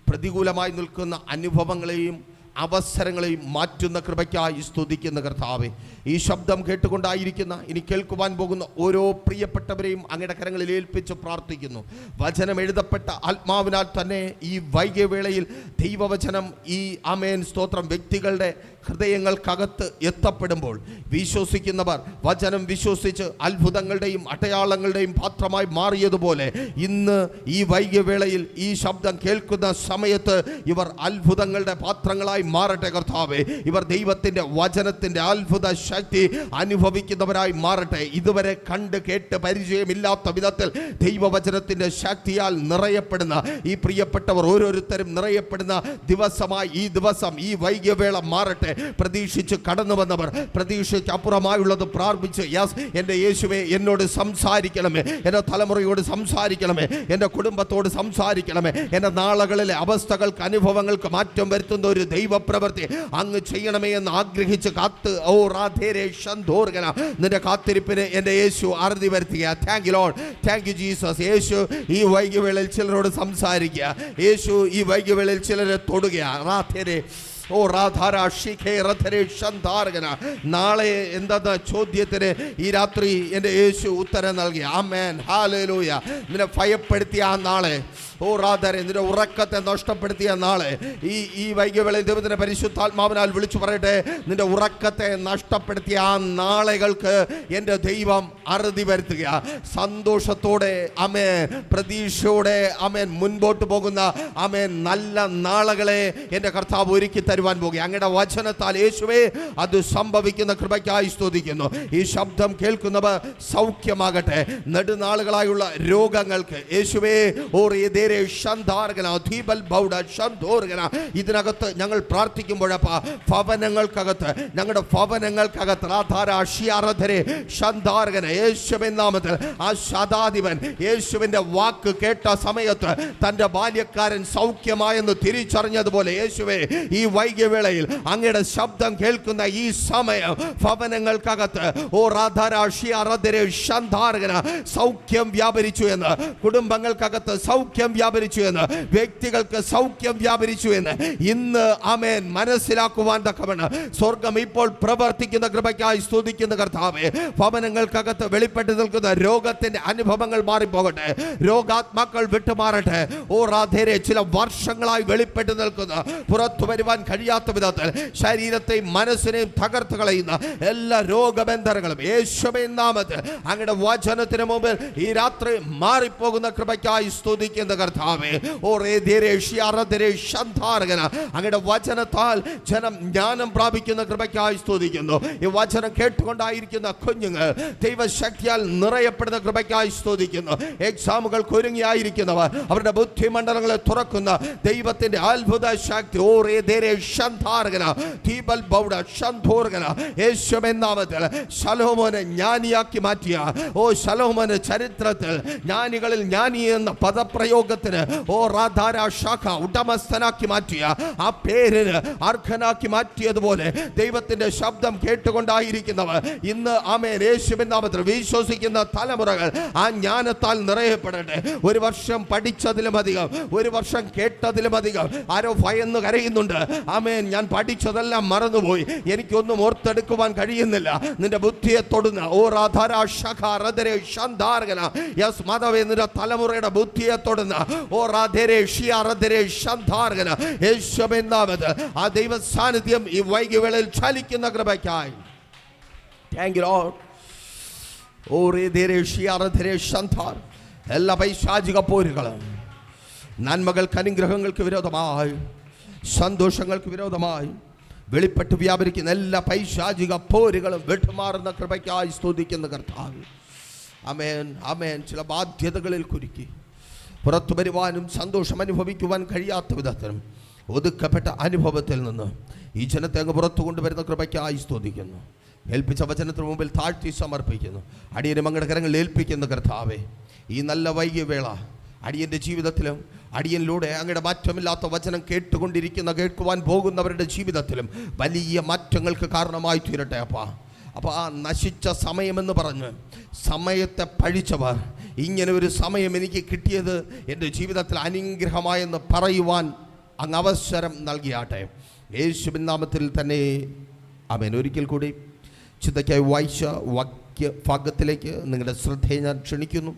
S1: പ്രതികൂലമായി നിൽക്കുന്ന അനുഭവങ്ങളെയും അവസരങ്ങളെയും മാറ്റുന്ന കൃപയ്ക്കായി സ്തുതിക്കുന്ന കർത്താവേ. ഈ ശബ്ദം കേട്ടുകൊണ്ടായിരിക്കുന്ന, ഇനി കേൾക്കുവാൻ പോകുന്ന ഓരോ പ്രിയപ്പെട്ടവരെയും അങ്ങയുടെ കരങ്ങളിൽ ഏൽപ്പിച്ച് പ്രാർത്ഥിക്കുന്നു. വചനം എഴുതപ്പെട്ട ആത്മാവിനാൽ തന്നെ ഈ വൈകിയ വേളയിൽ ദൈവവചനം ഈ ആമേൻ സ്തോത്രം വ്യക്തികളുടെ ഹൃദയങ്ങൾക്കകത്ത് എത്തപ്പെടുമ്പോൾ വിശ്വസിക്കുന്നവർ വചനം വിശ്വസിച്ച് അത്ഭുതങ്ങളുടെയും അടയാളങ്ങളുടെയും പാത്രമായി മാറിയതുപോലെ ഇന്ന് ഈ വൈകിയ വേളയിൽ ഈ ശബ്ദം കേൾക്കുന്ന സമയത്ത് ഇവർ അത്ഭുതങ്ങളുടെ പാത്രങ്ങളായി മാറട്ടെ കർത്താവേ. ഇവർ ദൈവത്തിൻ്റെ വചനത്തിൻ്റെ അത്ഭുത ശക്തി അനുഭവിക്കുന്നവരായി മാറട്ടെ. ഇതുവരെ കണ്ട് കേട്ട് പരിചയമില്ലാത്ത വിധത്തിൽ ദൈവവചനത്തിൻ്റെ ശക്തിയാൽ നിറയപ്പെടുന്ന ഈ പ്രിയപ്പെട്ടവർ ഓരോരുത്തരും നിറയപ്പെടുന്ന ദിവസമായി ഈ ദിവസം ഈ വൈകിയ വേള മാറട്ടെ. പ്രതീക്ഷിച്ച് കടന്നു വന്നവർ പ്രതീക്ഷയ്ക്ക് അപ്പുറമായുള്ളത് പ്രാർത്ഥിച്ച്, യെസ് എൻ്റെ യേശുവേ എന്നോട് സംസാരിക്കണമേ, എൻ്റെ തലമുറയോട് സംസാരിക്കണമേ, എൻ്റെ കുടുംബത്തോട് സംസാരിക്കണമേ, എൻ്റെ നാളുകളിലെ അവസ്ഥകൾക്ക് അനുഭവങ്ങൾക്ക് മാറ്റം വരുത്തുന്ന ഒരു ദൈവപ്രവൃത്തി അങ്ങ് ചെയ്യണമേ എന്ന് ആഗ്രഹിച്ച് കാത്ത് ഓ റാധേരേ ഷന്തോർഗന നിന്റെ കാത്തിരിപ്പിന് എൻ്റെ യേശു അറുതി വരുത്തുക. Thank you lord, thank you Jesus. Yeshu ഈ വൈകിയവേളയിൽ ചിലരോട് സംസാരിക്കുക, യേശു ഈ വൈകിയവേളയിൽ ചിലരെ തൊടുക. റാധേരേ ഓ രാധാര ഷിഖേ റഥരേ ഷന്താർഗന. നാളെ എന്താ ചോദ്യത്തിന് ഈ രാത്രി എൻ്റെ യേശു ഉത്തരം നൽകി. ആമേൻ, ഹല്ലേലൂയ. നിന്നെ ഭയപ്പെടുത്തിയ ആ നാളെ, ഓ റാധരെ നിന്റെ ഉറക്കത്തെ നഷ്ടപ്പെടുത്തിയ നാളെ, ഈ വൈകിയവേളയിൽ ദൈവത്തിൻ്റെ പരിശുദ്ധാത്മാവിനാൽ വിളിച്ചു പറയട്ടെ, നിന്റെ ഉറക്കത്തെ നഷ്ടപ്പെടുത്തിയ ആ നാളുകൾക്ക് എൻ്റെ ദൈവം അറുതി വരുത്തുക. സന്തോഷത്തോടെ ആമേൻ, പ്രതീക്ഷയോടെ ആമേൻ മുൻപോട്ട് പോകുന്ന ആമേൻ നല്ല നാളുകളെ എൻ്റെ കർത്താവ് ഒരുക്കി തരുവാൻ പോകുക. അങ്ങയുടെ വചനത്താൽ യേശുവേ അത് സംഭവിക്കുന്ന കൃപയ്ക്കായി സ്തുതിക്കുന്നു. ഈ ശബ്ദം കേൾക്കുന്നവർ സൗഖ്യമാകട്ടെ. നെടുനാളുകളായുള്ള രോഗങ്ങൾക്ക് യേശുവേ ഇതിനകത്ത് ഞങ്ങൾ പ്രാർത്ഥിക്കുമ്പോഴപ്പ ഭവനങ്ങൾക്കകത്ത്, ഞങ്ങളുടെ ഭവനങ്ങൾക്കകത്ത് യേശുവിൻ നാമത്തിൽ ആ ശതാധിപൻ യേശുവിന്റെ വാക്ക് കേട്ട സമയത്ത് തന്റെ ബാല്യക്കാരൻ സൗഖ്യമായെന്ന് തിരിച്ചറിഞ്ഞതുപോലെ യേശുവേ ഈ വൈകിയ വേളയിൽ അങ്ങയുടെ ശബ്ദം കേൾക്കുന്ന ഈ സമയം ഭവനങ്ങൾക്കകത്ത് ഓ സൗഖ്യം വ്യാപരിച്ചു എന്ന്, കുടുംബങ്ങൾക്കകത്ത് സൗഖ്യം വ്യാപരിച്ചു എന്ന്, വ്യക്തികൾക്ക് സൗഖ്യം വ്യാപരിച്ചു എന്ന് ഇന്ന് ആമേൻ മനസ്സിലാക്കുവാൻ തക്കവണ്ണം സ്വർഗം ഇപ്പോൾ പ്രവർത്തിക്കുന്ന കൃപയ്ക്കായി സ്തുതിക്കുന്ന കർത്താവേ. ഭവനങ്ങൾക്കകത്ത് വെളിപ്പെട്ട് നിൽക്കുന്ന രോഗത്തിന്റെ അനുഭവങ്ങൾ മാറിപ്പോകട്ടെ, രോഗാത്മാക്കൾ വിട്ടുമാറട്ടെ. ഓ റാധേരെ ചില വർഷങ്ങളായി വെളിപ്പെട്ട് നിൽക്കുന്ന, പുറത്തു വരുവാൻ കഴിയാത്ത വിധത്തിൽ ശരീരത്തെയും മനസ്സിനെയും തകർത്ത് കളയുന്ന എല്ലാ രോഗബന്ധനങ്ങളും യേശുവിൻ നാമത്തിൽ അങ്ങയുടെ വചനത്തിന് മുമ്പിൽ ഈ രാത്രി മാറിപ്പോകുന്ന കൃപയ്ക്കായി സ്തുതിക്കുന്ന കർത്താവേ. അങ്ങയുടെ വചനത്താൽ ജനം ജ്ഞാനം പ്രാപിക്കുന്ന കൃപയ്ക്കായി സ്തുതിക്കുന്നു. ഈ വചനം കേട്ടുകൊണ്ടായിരിക്കുന്ന കുഞ്ഞുങ്ങൾ ദൈവശക്തിയാൽ നിറയപ്പെടുന്ന കൃപയ്ക്കായി സ്തുതിക്കുന്നു. എക്സാമുകൾക്ക് ഒരുങ്ങിയായിരിക്കുന്നവർ അവരുടെ ബുദ്ധിമണ്ഡലങ്ങളെ തുറക്കുന്ന ദൈവത്തിന്റെ അത്ഭുത ശക്തി യേശുവിൻ നാമത്തിൽ ശലോമോനെ ജ്ഞാനിയാക്കി മാറ്റിയ, ഓ ശലോമോന് ചരിത്രത്തിൽ ജ്ഞാനികളിൽ ജ്ഞാനി എന്ന പദപ്രയോഗത്തിന് ഓ റാധാര ശാഖ ഉടമസ്ഥനാക്കി മാറ്റിയ, ആ പേരിന് അർഹനാക്കി മാറ്റിയതുപോലെ ദൈവത്തിന്റെ ശബ്ദം കേട്ടുകൊണ്ടായിരിക്കുന്നവർ ഇന്ന് ആമേൻ യേശുവിൻ നാമത്തിൽ വിശ്വസിക്കുന്ന തലമുറകൾ ആ ജ്ഞാനത്താൽ നിറയപ്പെടട്ടെ. ഒരു വർഷം പഠിച്ചതിലും അധികം, ഒരു വർഷം കേട്ടതിലും അധികം ആരോ ഭയന്ന് കരയുന്നുണ്ട്. ആമേൻ, ഞാൻ പഠിച്ചതെല്ലാം മറന്നുപോയി, എനിക്കൊന്നും ഓർത്തെടുക്കുവാൻ കഴിയുന്നില്ല. നിന്റെ ബുദ്ധിയെ തൊടുന്ന ഓ റാധാര ശാഖ റദരേ ഷന്താർഗന, യെസ് മാധവേ, നിന്റെ തലമുറയുടെ ബുദ്ധിയെ തൊടുന്ന ഓ റാധരേ ഷിയാറദരേ ഷന്താർഗന യേശുവിൻ നാമത്തിൽ ആ ദൈവ സാന്നിധ്യം ഈ വൈകിയ വേളയിൽ ചലിക്കുന്ന കൃപയ്ക്കായി താങ്ക് യു ലോർഡ്. ഓ റേധരേ ഷിയാറദരേ ഷന്താർ എല്ലാ പൈശാചിക പോരുകളും നന്മകൾക്ക്, അനുഗ്രഹങ്ങൾക്ക് വിരോധമായി, സന്തോഷങ്ങൾക്ക് വിരോധമായി വെളിപ്പെട്ട് വ്യാപരിക്കുന്ന എല്ലാ പൈശാചിക പോരുകളും വിട്ടുമാറുന്ന കൃപയ്ക്കായി സ്തുതിക്കുന്ന കർത്താവ്. ആമേൻ, ആമേൻ. ചില ബാധ്യതകളിൽ കുരുക്കി പുറത്തു വരുവാനും സന്തോഷം അനുഭവിക്കുവാൻ കഴിയാത്ത വിധത്തിലും ഒതുക്കപ്പെട്ട അനുഭവത്തിൽ നിന്ന് ഈ ജനത്തെ അങ്ങ് പുറത്തു കൊണ്ടുവരുന്ന കൃപയ്ക്കായി സ്തുതിക്കുന്നു. ഏൽപ്പിച്ച വചനത്തിന് മുമ്പിൽ താഴ്ത്തി സമർപ്പിക്കുന്നു. അടിയനും അങ്ങയുടെ കരങ്ങളിൽ ഏൽപ്പിക്കുന്ന കർത്താവേ, ഈ നല്ല വൈകിയ വേള അടിയൻ്റെ ജീവിതത്തിലും അടിയനിലൂടെ അങ്ങയുടെ മാറ്റമില്ലാത്ത വചനം കേൾക്കുവാൻ പോകുന്നവരുടെ ജീവിതത്തിലും വലിയ മാറ്റങ്ങൾക്ക് കാരണമായി തീരട്ടെ അപ്പാ. അപ്പോൾ ആ നശിച്ച സമയമെന്ന് പറഞ്ഞ് സമയത്തെ പഴിച്ചവർ ഇങ്ങനെ ഒരു സമയം എനിക്ക് കിട്ടിയത് എൻ്റെ ജീവിതത്തിൽ അനുഗ്രഹമായെന്ന് പറയുവാൻ അങ്ങ് അവസരം നൽകിയാട്ടെ, യേശുവിൻ നാമത്തിൽ തന്നെ ആമേൻ. ഒരിക്കൽ കൂടി ചിന്തയ്ക്കായി വായിച്ച വാക്യഭാഗത്തിലേക്ക് നിങ്ങളുടെ ശ്രദ്ധയെ ഞാൻ ക്ഷണിക്കുന്നു.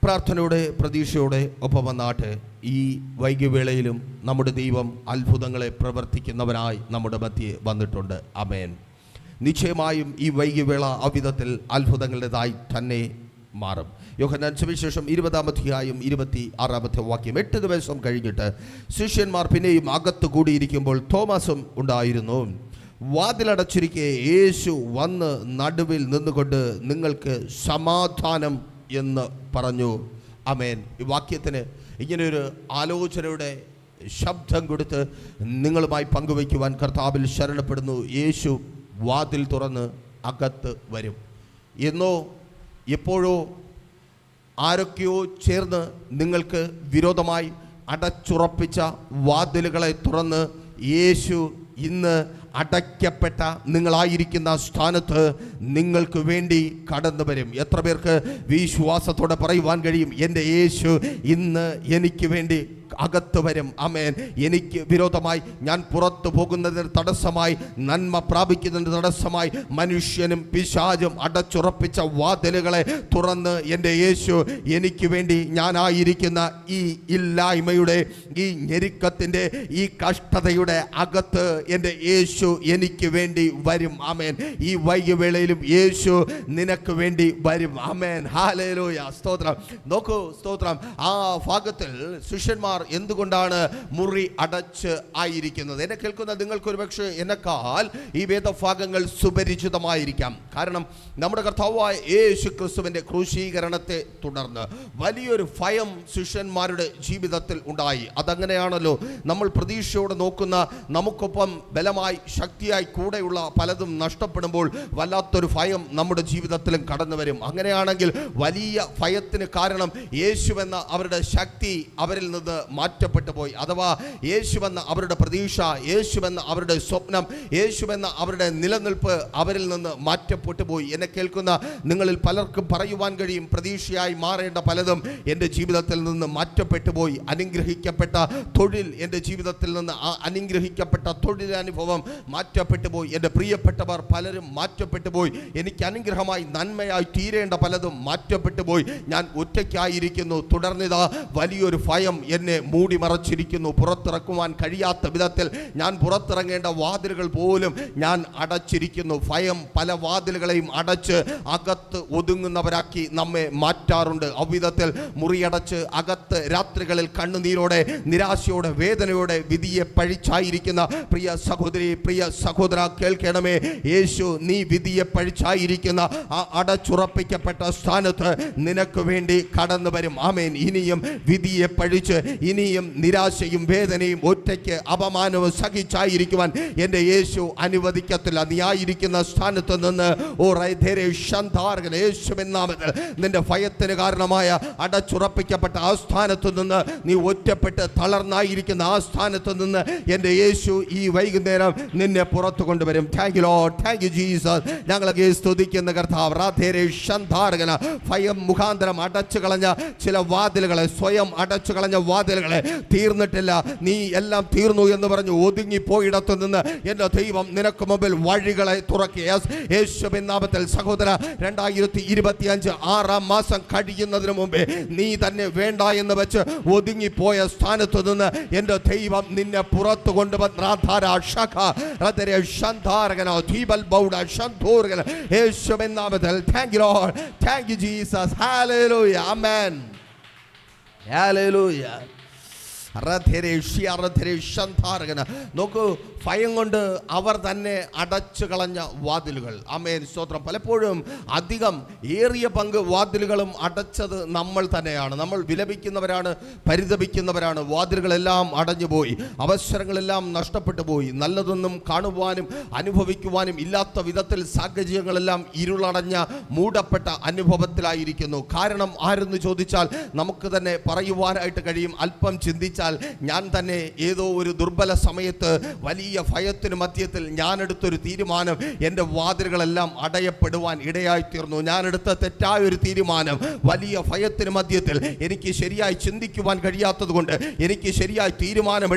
S1: പ്രാർത്ഥനയോടെ, പ്രതീക്ഷയോടെ ഒപ്പം വന്നാട്ടെ. ഈ വൈകിവേളയിലും നമ്മുടെ ദൈവം അത്ഭുതങ്ങളെ പ്രവർത്തിക്കുന്നവനായി നമ്മുടെ മധ്യേ വന്നിട്ടുണ്ട്. ആമേൻ. നിശ്ചയമായും ഈ വൈകിവേള അവിധത്തിൽ അത്ഭുതങ്ങളുടേതായി തന്നെ മാറും. യോഹന്നാൻ സുവിശേഷം 20-ാം അധ്യായം 26-ാമത്തെ വാക്യം. 8 ദിവസം കഴിഞ്ഞിട്ട് ശിഷ്യന്മാർ പിന്നെയും അകത്ത് കൂടിയിരിക്കുമ്പോൾ തോമസും ഉണ്ടായിരുന്നു. വാതിലടച്ചിരിക്കെ യേശു വന്ന് നടുവിൽ നിന്നുകൊണ്ട് നിങ്ങൾക്ക് സമാധാനം എന്ന് പറഞ്ഞു. ആമേൻ. ഈ വാക്യത്തിന് ഇങ്ങനെയൊരു ആലോചനയുടെ ശബ്ദം കൊടുത്ത് നിങ്ങളുമായി പങ്കുവയ്ക്കുവാൻ കർത്താവിൽ ശരണപ്പെടുന്നു. യേശു വാതിൽ തുറന്ന് അകത്ത് വരും. എന്നോ എപ്പോഴോ ആരൊക്കെയോ ചേർന്ന് നിങ്ങൾക്ക് വിരോധമായി അടച്ചുറപ്പിച്ച വാതിലുകളെ തുറന്ന് യേശു ഇന്ന് അടയ്ക്കപ്പെട്ട നിങ്ങളായിരിക്കുന്ന സ്ഥാനത്ത് നിങ്ങൾക്ക് വേണ്ടി കടന്നു വരും. എത്ര പേർക്ക് വിശ്വാസത്തോടെ പറയുവാൻ കഴിയും, എൻ്റെ യേശു ഇന്ന് എനിക്ക് വേണ്ടി അകത്ത് വരും? ആമേൻ. എനിക്ക് വിരോധമായി ഞാൻ പുറത്തു പോകുന്നതിന് തടസ്സമായി, നന്മ പ്രാപിക്കുന്നതിന് തടസ്സമായി മനുഷ്യനും പിശാചും അടച്ചുറപ്പിച്ച വാതിലുകളെ തുറന്ന് എൻ്റെ യേശു എനിക്ക് വേണ്ടി ഞാനായിരിക്കുന്ന ഈ ഇല്ലായ്മയുടെ, ഈ ഞെരുക്കത്തിൻ്റെ, ഈ കഷ്ടതയുടെ അകത്ത് എൻ്റെ യേശു എനിക്ക് വേണ്ടി വരും. ആമേൻ. ഈ വൈകിവേളയിലും യേശു നിനക്ക് വേണ്ടി വരും. ആമേൻ. ഹല്ലേലൂയ. സ്തോത്രം. നോക്കൂ, സ്തോത്രം. ആ ഭാഗത്തിൽ ശിഷ്യന്മാർ എന്തുകൊണ്ടാണ് മുറി അടച്ച് ആയിരിക്കുന്നത്? എന്നെ കേൾക്കുന്ന നിങ്ങൾക്ക് ഒരുപക്ഷെ എന്നെക്കാൾ ഈ വേദഭാഗങ്ങൾ സുപരിചിതമായിരിക്കാം. കാരണം നമ്മുടെ കർത്താവായ യേശു ക്രിസ്തുവിൻ്റെ ക്രൂശീകരണത്തെ തുടർന്ന് വലിയൊരു ഭയം ശിഷ്യന്മാരുടെ ജീവിതത്തിൽ ഉണ്ടായി. അതങ്ങനെയാണല്ലോ, നമ്മൾ പ്രതീക്ഷയോടെ നോക്കുന്ന, നമുക്കൊപ്പം ബലമായി ശക്തിയായി കൂടെയുള്ള പലതും നഷ്ടപ്പെടുമ്പോൾ വല്ലാത്തൊരു ഭയം നമ്മുടെ ജീവിതത്തിലും കടന്നു വരും. അങ്ങനെയാണെങ്കിൽ വലിയ ഭയത്തിന് കാരണം യേശുവെന്ന അവരുടെ ശക്തി അവരിൽ നിന്ന് മാറ്റപ്പെട്ടു പോയി. അഥവാ യേശുവെന്ന അവരുടെ പ്രതീക്ഷ, യേശുവെന്ന അവരുടെ സ്വപ്നം, യേശുവെന്ന അവരുടെ നിലനിൽപ്പ് അവരിൽ നിന്ന് മാറ്റപ്പെട്ടു പോയി. എന്നെ കേൾക്കുന്ന നിങ്ങളിൽ പലർക്കും പറയുവാൻ കഴിയും, പ്രതീക്ഷയായി മാറേണ്ട പലതും എൻ്റെ ജീവിതത്തിൽ നിന്ന് മാറ്റപ്പെട്ടു പോയി. അനുഗ്രഹിക്കപ്പെട്ട തൊഴിൽ എൻ്റെ ജീവിതത്തിൽ നിന്ന് അനുഗ്രഹിക്കപ്പെട്ട തൊഴിലനുഭവം മാറ്റപ്പെട്ടു പോയി. എൻ്റെ പ്രിയപ്പെട്ടവർ പലരും മാറ്റപ്പെട്ടു പോയി. എനിക്ക് അനുഗ്രഹമായി നന്മയായി തീരേണ്ട പലതും മാറ്റപ്പെട്ടു പോയി. ഞാൻ ഒറ്റയ്ക്കായിരിക്കുന്നു. തുടർന്നിതാ വലിയൊരു ഭയം എന്നെ മൂടി മറച്ചിരിക്കുന്നു. പുറത്തിറക്കുവാൻ കഴിയാത്ത വിധത്തിൽ ഞാൻ പുറത്തിറങ്ങേണ്ട വാതിലുകൾ പോലും ഞാൻ അടച്ചിരിക്കുന്നു. ഭയം പല വാതിലുകളെയും അടച്ച് അകത്ത് ഒതുങ്ങുന്നവരാക്കി നമ്മെ മാറ്റാറുണ്ട്. അവിധത്തിൽ മുറിയടച്ച് അകത്ത് രാത്രികളിൽ കണ്ണുനീരോടെ, നിരാശയോടെ, വേദനയോടെ വിധിയെ പഴിച്ചായിരിക്കുന്ന പ്രിയ സഹോദരി, പ്രിയ സഹോദര, കേൾക്കണമേ. യേശു നീ വിധിയെ പഴിച്ചായിരിക്കുന്ന ആ അടച്ചുറപ്പിക്കപ്പെട്ട സ്ഥാനത്ത് നിനക്ക് വേണ്ടി കടന്നു വരും. ആമേൻ. ഇനിയും വിധിയെ പഴിച്ച്, ഇനിയും നിരാശയും വേദനയും ഒറ്റയ്ക്ക് അപമാനവും സഹിച്ചായിരിക്കുവാൻ എൻ്റെ യേശു അനുവദിക്കത്തില്ല. നീ ആയിരിക്കുന്ന സ്ഥാനത്ത് നിന്ന് യേശുവിൻ നാമത്തിൽ നിന്റെ ഭയത്തിന് കാരണമായ അടച്ചുറപ്പിക്കപ്പെട്ട ആ സ്ഥാനത്ത് നിന്ന്, നീ ഒറ്റപ്പെട്ട് തളർന്നായിരിക്കുന്ന ആ സ്ഥാനത്ത് നിന്ന് എൻ്റെ യേശു ഈ വൈകുന്നേരം നിന്നെ പുറത്തു കൊണ്ടുവരും. Thank you lord, thank you Jesus. ഞങ്ങളൊക്കെ സ്തുതിക്കുന്ന കർത്താവ്. ഭയം മുഖാന്തരം അടച്ചു കളഞ്ഞ ചില വാതിലുകളെ, സ്വയം അടച്ചു കളഞ്ഞ വാതിലുകളെ, തീർന്നിട്ടില്ല, നീ എല്ലാം തീർന്നു എന്ന് പറഞ്ഞു ഒതുങ്ങിപ്പോയിടത്തു നിന്ന് എൻ്റെ ദൈവം നിനക്ക് മുമ്പിൽ വഴികളെ തുറക്കുക. യേശുവിൻ നാമത്തിൽ സഹോദര, 2025 6-ാം മാസം കഴിയുന്നതിന് മുമ്പേ നീ തന്നെ വേണ്ട എന്ന് വെച്ച് ഒതുങ്ങിപ്പോയ സ്ഥാനത്തു നിന്ന് എൻ്റെ ദൈവം നിന്നെ പുറത്തു കൊണ്ടുവന്ന് യേശുവിൻ നാമത്തിൽ. Thank you lord, thank you Jesus. ഹല്ലേലൂയ. ആമേൻ. ഹല്ലേലൂയ. നോക്കൂ, ഭയം കൊണ്ട് അവർ തന്നെ അടച്ചു കളഞ്ഞ വാതിലുകൾ. ആമേൻ, സ്തോത്രം. പലപ്പോഴും അധികം ഏറിയ പങ്ക് വാതിലുകളും അടച്ചത് നമ്മൾ തന്നെയാണ്. നമ്മൾ വിലപിക്കുന്നവരാണ്, പരിതപിക്കുന്നവരാണ്. വാതിലുകളെല്ലാം അടഞ്ഞുപോയി, അവസരങ്ങളെല്ലാം നഷ്ടപ്പെട്ടു പോയി. നല്ലതൊന്നും കാണുവാനും അനുഭവിക്കുവാനും ഇല്ലാത്ത വിധത്തിൽ സാഹചര്യങ്ങളെല്ലാം ഇരുളടഞ്ഞ മൂടപ്പെട്ട അനുഭവത്തിലായിരിക്കുന്നു. കാരണം ആരെന്ന് ചോദിച്ചാൽ നമുക്ക് തന്നെ പറയുവാനായിട്ട് കഴിയും. അല്പം ചിന്തിച്ചാൽ ഞാൻ തന്നെ ഏതോ ഒരു ദുർബല സമയത്ത് വലിയ ഭയത്തിന് മധ്യത്തിൽ ഞാനെടുത്തൊരു തീരുമാനം, എൻ്റെ വാതിലുകളെല്ലാം അടയപ്പെടുവാൻ ഇടയായിത്തീർന്നു. ഞാനെടുത്ത തെറ്റായ ഒരു തീരുമാനം വലിയ ഭയത്തിന് മധ്യത്തിൽ എനിക്ക് ശരിയായി ചിന്തിക്കുവാൻ കഴിയാത്തത് കൊണ്ട്, എനിക്ക് ശരിയായി തീരുമാനം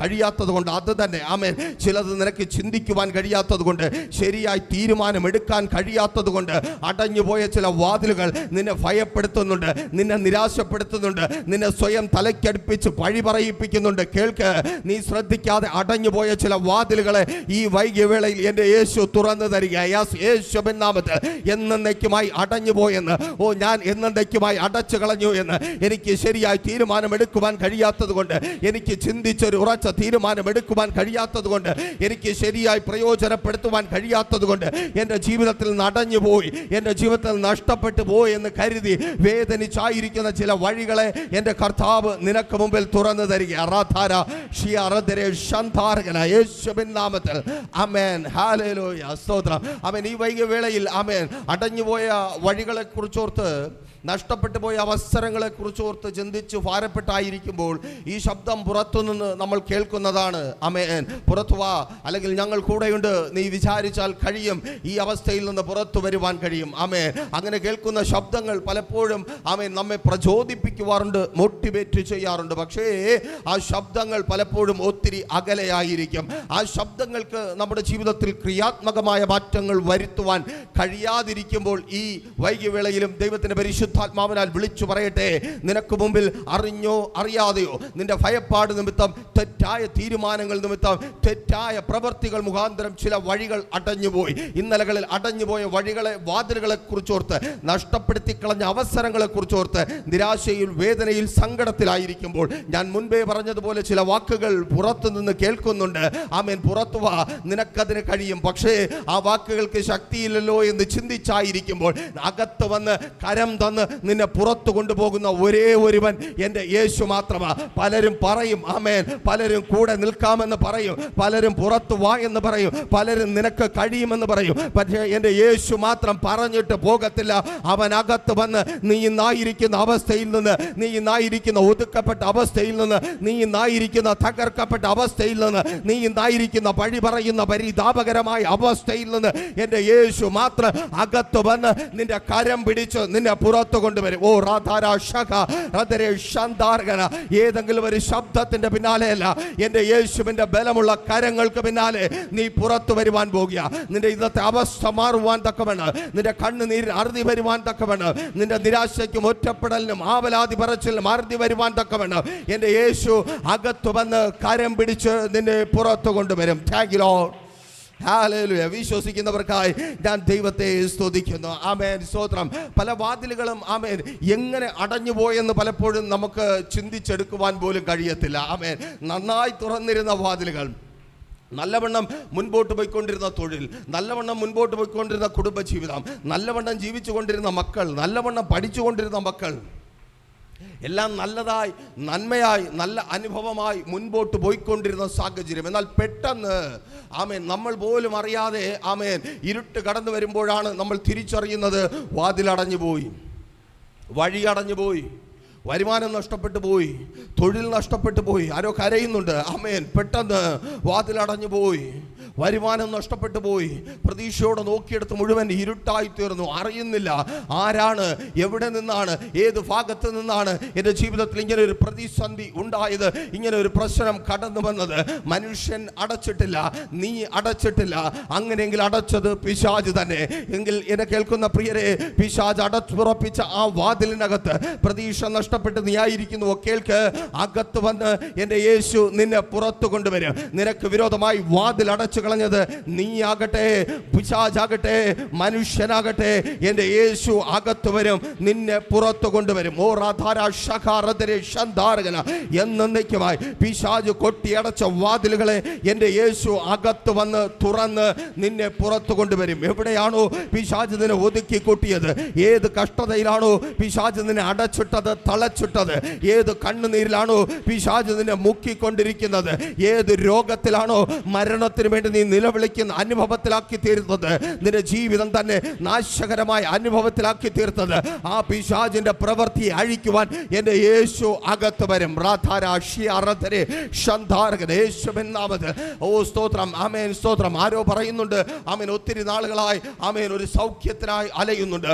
S1: കഴിയാത്തത് കൊണ്ട്, അത് തന്നെ ആമേൻ, ചിലത് നിനക്ക് ചിന്തിക്കുവാൻ കഴിയാത്തത് കൊണ്ട്, ശരിയായി തീരുമാനം എടുക്കാൻ കഴിയാത്തത് കൊണ്ട് അടഞ്ഞുപോയ ചില വാതിലുകൾ നിന്നെ ഭയപ്പെടുത്തുന്നുണ്ട്, നിന്നെ നിരാശപ്പെടുത്തുന്നുണ്ട്, നിന്നെ സ്വയം തലയ്ക്കടുപ്പിച്ച് പഴി പറയിപ്പിക്കുന്നുണ്ട്. കേൾക്ക്, നീ ശ്രദ്ധിക്കാതെ അടഞ്ഞുപോയ ചില വാതിലുകളെ ഈ വൈകിയ വേളയിൽ എൻ്റെ യേശു തുറന്നു തരിക. യേശുവിൻ നാമത്തിൽ എന്നേക്കുമായി അടഞ്ഞുപോയെന്ന്, ഞാൻ എന്നേക്കുമായി അടച്ചു കളഞ്ഞു എന്ന്, എനിക്ക് ശരിയായി തീരുമാനമെടുക്കുവാൻ കഴിയാത്തത് കൊണ്ട്, എനിക്ക് ചിന്തിച്ചൊരു ഉറച്ച തീരുമാനമെടുക്കുവാൻ കഴിയാത്തത് കൊണ്ട്, എനിക്ക് ശരിയായി പ്രയോജനപ്പെടുത്തുവാൻ കഴിയാത്തത് കൊണ്ട് എൻ്റെ ജീവിതത്തിൽ നടഞ്ഞുപോയി, എൻ്റെ ജീവിതത്തിൽ നഷ്ടപ്പെട്ടു പോയി എന്ന് കരുതി വേദനിച്ചായിരിക്കുന്ന ചില വഴികളെ എൻ്റെ കർത്താവ് നിനക്ക് മുമ്പിൽ തുറന്നു തരിക. യേശുവിൻ നാമത്തിൽ ആമേൻ, ഹല്ലേലൂയ, സ്തോത്രം. ആമേൻ. ഈ വൈകിയ വേളയിൽ ആമേൻ, അടഞ്ഞുപോയ വഴികളെ കുറിച്ചോർത്ത്, നഷ്ടപ്പെട്ടു പോയ അവസരങ്ങളെ കുറിച്ചോർത്ത് ചിന്തിച്ച് ഭാരപ്പെട്ടായിരിക്കുമ്പോൾ ഈ ശബ്ദം പുറത്തുനിന്ന് നമ്മൾ കേൾക്കുന്നതാണ്. ആമേൻ. പുറത്തു വാ, അല്ലെങ്കിൽ ഞങ്ങൾ കൂടെയുണ്ട്, നീ വിചാരിച്ചാൽ കഴിയും, ഈ അവസ്ഥയിൽ നിന്ന് പുറത്തു വരുവാൻ കഴിയും. ആമേൻ. അങ്ങനെ കേൾക്കുന്ന ശബ്ദങ്ങൾ പലപ്പോഴും ആമേൻ നമ്മെ പ്രചോദിപ്പിക്കുവാറുണ്ട്, മോട്ടിവേറ്റ് ചെയ്യാറുണ്ട്. പക്ഷേ ആ ശബ്ദങ്ങൾ പലപ്പോഴും ഒത്തിരി അകലെയായിരിക്കും. ആ ശബ്ദങ്ങൾക്ക് നമ്മുടെ ജീവിതത്തിൽ ക്രിയാത്മകമായ മാറ്റങ്ങൾ വരുത്തുവാൻ കഴിയാതിരിക്കുമ്പോൾ ഈ വൈകിയ വേളയിലും ദൈവത്തിന്റെ പരിശുദ്ധാത്മാവിനാൽ വിളിച്ചു പറയട്ടെ, നിനക്ക് മുമ്പിൽ അറിഞ്ഞോ അറിയാതെയോ നിന്റെ ഭയപ്പാട് നിമിത്തം, തെറ്റായ തീരുമാനങ്ങൾ നിമിത്തം, തെറ്റായ പ്രവൃത്തികൾ മുഖാന്തരം ചില വഴികൾ അടഞ്ഞുപോയി. ഇന്നലകളിൽ അടഞ്ഞുപോയ വഴികളെ, വാതിലുകളെ കുറിച്ചോർത്ത്, നഷ്ടപ്പെടുത്തി കളഞ്ഞ അവസരങ്ങളെ കുറിച്ചോർത്ത് നിരാശയിൽ, വേദനയിൽ, സങ്കടത്തിലായിരിക്കുമ്പോൾ ഞാൻ മുൻപേ പറഞ്ഞതുപോലെ ചില വാക്കുകൾ പുറത്തു നിന്ന് കേൾക്കുന്നുണ്ട്. ആമേൻ. പുറത്തു വാ, നിനക്കതിന് കഴിയും. പക്ഷേ ആ വാക്കുകൾക്ക് ശക്തിയില്ലല്ലോ എന്ന് ചിന്തിച്ചായിരിക്കുമ്പോൾ അകത്ത് വന്ന് കരം തന്ന് നിന്നെ പുറത്തു കൊണ്ടുപോകുന്ന ഒരേ ഒരുവൻ എൻ്റെ യേശു മാത്രമാണ്. പലരും പറയും ആമേൻ, പലരും കൂടെ നിൽക്കാമെന്ന് പറയും, പലരും പുറത്തു വാ എന്ന് പറയും, പലരും നിനക്ക് കഴിയുമെന്ന് പറയും. പക്ഷേ എൻ്റെ യേശു മാത്രം പറഞ്ഞിട്ട് പോകത്തില്ല. അവൻ അകത്ത് വന്ന് നീ ഇന്നായിരിക്കുന്ന അവസ്ഥയിൽ നിന്ന്, നീ ഇന്നായിരിക്കുന്ന ഒതുക്കപ്പെട്ട അവസ്ഥയിൽ നിന്ന്, നീ ഇന്നായിരിക്കുന്ന തകർക്കപ്പെട്ട അവസ്ഥയിൽ നിന്ന്, നീ ഇന്നായിരിക്കുന്ന പഴി പറയുന്ന പരിതാപകരമായ അവസ്ഥയിൽ നിന്ന് എൻ്റെ യേശു മാത്രം അകത്ത് വന്ന് നിന്റെ കരം പിടിച്ച് നിന്നെ പുറത്തു കൊണ്ടുവരും. ഓ ഏതെങ്കിലും ഒരു ശബ്ദത്തിന്റെ പിന്നാലെയല്ല, എൻ്റെ യേശുവിന്റെ ബലമുള്ള കരങ്ങൾക്ക് പിന്നാലെ നീ പുറത്തു വരുവാൻ പോകുക. നിന്റെ ഇന്നത്തെ അവസ്ഥ മാറുവാൻ തക്കവണ്ണം, നിന്റെ കണ്ണുനീരിന് അറുതി വരുവാൻ തക്കവണ്ണം, നിന്റെ നിരാശയ്ക്കും ഒറ്റപ്പെടലിനും ആവലാതി പറച്ചിലും അറുതി വരുവാൻ തക്കവണ്ണം എൻ്റെ യേശു അകത്ത് വന്ന് കരം പിടിച്ച് നിന്നെ പുറത്തു കൊണ്ടുവരും. Thank you Lord. ഹല്ലേലൂയ. വിശ്വസിക്കുന്നവർക്കായി ഞാൻ ദൈവത്തെ സ്തുതിക്കുന്നു. ആമേൻ, സ്തോത്രം. പല വാതിലുകളും ആമേൻ എങ്ങനെ അടഞ്ഞുപോയെന്ന് പലപ്പോഴും നമുക്ക് ചിന്തിച്ചെടുക്കുവാൻ പോലും കഴിയത്തില്ല. ആമേൻ. നന്നായി തുറന്നിരുന്ന വാതിലുകൾ, നല്ലവണ്ണം മുൻപോട്ട് പോയിക്കൊണ്ടിരുന്ന തൊഴിൽ, നല്ലവണ്ണം മുൻപോട്ട് പോയിക്കൊണ്ടിരുന്ന കുടുംബജീവിതം, നല്ലവണ്ണം ജീവിച്ചു കൊണ്ടിരുന്ന മക്കൾ, നല്ലവണ്ണം പഠിച്ചുകൊണ്ടിരുന്ന മക്കൾ, എല്ലാം നല്ലതായി, നന്മയായി, നല്ല അനുഭവമായി മുൻപോട്ട് പോയിക്കൊണ്ടിരുന്ന സാഹചര്യം. എന്നാൽ പെട്ടെന്ന് ആമേൻ നമ്മൾ പോലും അറിയാതെ ആമേൻ ഇരുട്ട് കടന്നു വരുമ്പോഴാണ് നമ്മൾ തിരിച്ചറിയുന്നത് വാതിലടഞ്ഞു പോയി, വഴി അടഞ്ഞു പോയി, വരുമാനം നഷ്ടപ്പെട്ടു പോയി, തൊഴിൽ നഷ്ടപ്പെട്ടു പോയി. ആരോ കരയുന്നുണ്ട്. ആമേൻ. പെട്ടെന്ന് വാതിലടഞ്ഞു പോയി, വരുമാനം നഷ്ടപ്പെട്ടു പോയി, പ്രതീക്ഷയോടെ നോക്കിയെടുത്ത് മുഴുവൻ ഇരുട്ടായി തീർന്നു. അറിയുന്നില്ല ആരാണ്, എവിടെ നിന്നാണ്, ഏത് ഭാഗത്ത് നിന്നാണ് എൻ്റെ ജീവിതത്തിൽ ഇങ്ങനെ ഒരു പ്രതിസന്ധി ഉണ്ടായത്, ഇങ്ങനെ ഒരു പ്രശ്നം കടന്നു വന്നത്. മനുഷ്യൻ അടച്ചിട്ടില്ല, നീ അടച്ചിട്ടില്ല. അങ്ങനെയെങ്കിൽ അടച്ചത് പിശാച് തന്നെ. എങ്കിൽ എന്നെ കേൾക്കുന്ന പ്രിയരെ, പിശാച് അടച്ചുറപ്പിച്ച ആ വാതിലിനകത്ത് പ്രതീക്ഷ നഷ്ടപ്പെട്ട് നീ ആയിരിക്കുന്നുവോ, കേൾക്ക്, അകത്ത് വന്ന് എൻ്റെ യേശു നിന്നെ പുറത്തു കൊണ്ടുവരും. നിനക്ക് വിരോധമായി വാതിൽ അടച്ചു കളഞ്ഞത് നീയാകട്ടെ, പിശാചാകട്ടെ, മനുഷ്യനാകട്ടെ, എൻ്റെ യേശു അകത്ത് വരും, നിന്നെ പുറത്തു കൊണ്ടുവരും. ഓ റാധാര ശഖാരദരെ ശന്ധാരകന എന്നേക്കുമായി പിശാച് കൊട്ടിയടച്ച വാതിലുകളെ എൻ്റെ യേശു അകത്ത് വന്ന് തുറന്ന് നിന്നെ പുറത്തു കൊണ്ടുവരും. എവിടെയാണോ പിശാച് നിന്നെ ഒതുക്കി കൂട്ടിയത്, ഏത് കഷ്ടതയിലാണോ പിശാച് നിന്നെ അടച്ചിട്ടത്, തളച്ചിട്ടത്, ഏത് കണ്ണുനീരിലാണോ പിശാച് നിന്നെ മുക്കിക്കൊണ്ടിരിക്കുന്നത്, ഏത് രോഗത്തിലാണോ മരണത്തിന് വേണ്ടി നീ നിലവിളിക്കുന്ന അനുഭവത്തിലാക്കി തീർത്തത്, നിന്റെ ജീവിതം തന്നെ നാശകരമായ അനുഭവത്തിലാക്കി തീർത്തത്, ആ പിശാചിന്റെ പ്രവൃത്തിയെ അഴിക്കുവാൻ എൻ്റെ യേശു അകത്ത് വരും. യേശുവിൻ നാമത്തിൽ ഓ സ്തോത്രം, ആമേൻ, സ്തോത്രം. ആരോ പറയുന്നുണ്ട്, ആമേൻ, ഒത്തിരി നാളുകളായി ആമേൻ ഒരു സൗഖ്യത്തിനായി അലയുന്നുണ്ട്.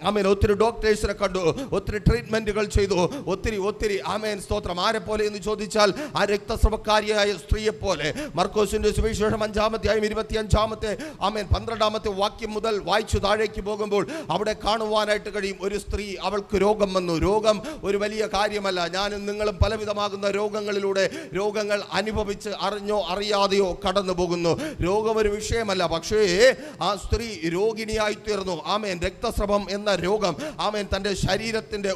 S1: ആമേൻ, ഒത്തിരി ഡോക്ടേഴ്സിനെ കണ്ടു, ഒത്തിരി ട്രീറ്റ്മെന്റുകൾ ചെയ്തു, ഒത്തിരി ആമേൻ, സ്തോത്രം. ആരെ പോലെ എന്ന് ചോദിച്ചാൽ ആ രക്തസ്രവക്കാരിയായ സ്ത്രീയെ പോലെ. മർക്കോസിന്റെ സുവിശേഷം 5-ാമത്തെ ആമേൻ 12-ാമത്തെ വാക്യം മുതൽ വായിച്ചു താഴേക്ക് പോകുമ്പോൾ അവിടെ കാണുവാനായിട്ട് കഴിയും. ഒരു സ്ത്രീ, അവൾക്ക് രോഗം വന്നു. രോഗം ഒരു വലിയ കാര്യമല്ല. ഞാനും നിങ്ങളും പലവിധമാകുന്ന രോഗങ്ങളിലൂടെ രോഗങ്ങൾ അനുഭവിച്ച് അറിഞ്ഞോ അറിയാതെയോ കടന്നു പോകുന്നു. രോഗം ഒരു വിഷയമല്ല. പക്ഷേ ആ സ്ത്രീ രോഗിണിയായി തീർന്നു. ആമേൻ, രക്തസ്രവം എന്ന രോഗം ആമേൻ തൻ്റെ ശരീരത്തിൻ്റെ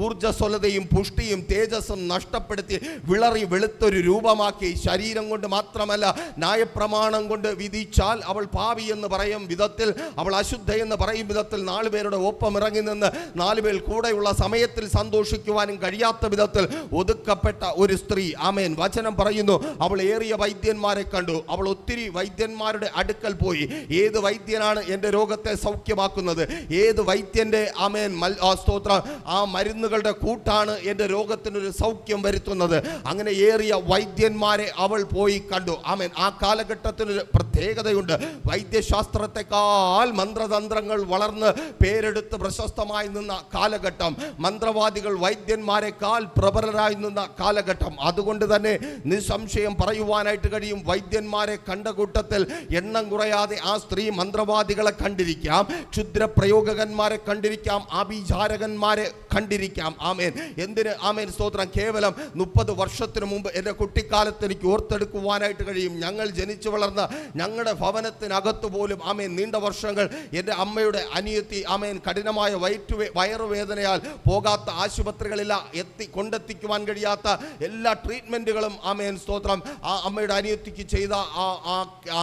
S1: ഊർജ്ജസ്വലതയും പുഷ്ടിയും തേജസ്സും നഷ്ടപ്പെടുത്തി വിളറി വെളുത്തൊരു രൂപമാക്കി. ശരീരം കൊണ്ട് മാത്രമല്ല, ന്യായപ്രമാണം കൊണ്ട് വിധിച്ചാൽ അവൾ പാപി എന്ന് പറയും വിധത്തിൽ, അവൾ അശുദ്ധ എന്ന് പറയും വിധത്തിൽ, 4 പേരുടെ ഒപ്പം ഇറങ്ങി നിന്ന് 4 പേർ കൂടെയുള്ള സമയത്തിൽ സന്തോഷിക്കുവാനും കഴിയാത്ത വിധത്തിൽ ഒതുക്കപ്പെട്ട ഒരു സ്ത്രീ. ആമേൻ, വചനം പറയുന്നു, അവൾ ഏറിയ വൈദ്യന്മാരെ കണ്ടു. അവൾ ഒത്തിരി വൈദ്യന്മാരുടെ അടുക്കൽ പോയി. ഏത് വൈദ്യനാണ് എൻ്റെ രോഗത്തെ സൗഖ്യമാക്കുന്നത്? ഏത് വൈദ്യൻ്റെ ആമേൻ സ്തോത്രം ആ മരുന്നുകളുടെ കൂട്ടാണ് എൻ്റെ രോഗത്തിനൊരു സൗഖ്യം വരുത്തുന്നത്? അങ്ങനെ ഏറിയ വൈദ്യന്മാരെ അവൾ പോയി കണ്ടു. ആമേൻ, ആ കാലഘട്ടത്തിനൊരു പ്രത്യേകതയുണ്ട്. വൈദ്യശാസ്ത്രത്തെക്കാൾ മന്ത്രതന്ത്രങ്ങൾ വളർന്ന് പേരെടുത്ത് പ്രശസ്തമായി നിന്ന കാലഘട്ടം, മന്ത്രവാദികൾ വൈദ്യന്മാരെക്കാൾ പ്രബലരായി നിന്ന കാലഘട്ടം. അതുകൊണ്ട് തന്നെ നിസ്സംശയം പറയുവാനായിട്ട് കഴിയും, വൈദ്യന്മാരെ കണ്ട കൂട്ടത്തിൽ എണ്ണം കുറയാതെ ആ സ്ത്രീ മന്ത്രവാദികളെ കണ്ടിരിക്കാം, ക്ഷുദ്രപ്രയോഗകന്മാരെ കണ്ടിരിക്കാം, ആഭിചാരകന്മാരെ കണ്ടിരിക്കാം. ആമേൻ, എന്തിന്? ആമേൻ, സ്തോത്രം. കേവലം 30 വർഷത്തിന് മുമ്പ് എൻ്റെ കുട്ടിക്കാലത്ത് എനിക്ക് ഓർത്തെടുക്കുവാനായിട്ട് കഴിയും. ഞങ്ങൾ ജനിച്ചു വളർന്ന ഞങ്ങളുടെ ഭവനത്തിനകത്ത് പോലും ആമേൻ നീണ്ട വർഷങ്ങൾ എൻ്റെ അമ്മയുടെ അനിയത്തി ആമേൻ കഠിനമായ വയറുവേദനയാൽ പോകാത്ത ആശുപത്രികളില്ല, കൊണ്ടെത്തിക്കുവാൻ കഴിയാത്ത എല്ലാ ട്രീറ്റ്മെൻറ്റുകളും ആമേൻ, സ്തോത്രം, ആ അമ്മയുടെ അനിയത്തിക്ക് ചെയ്ത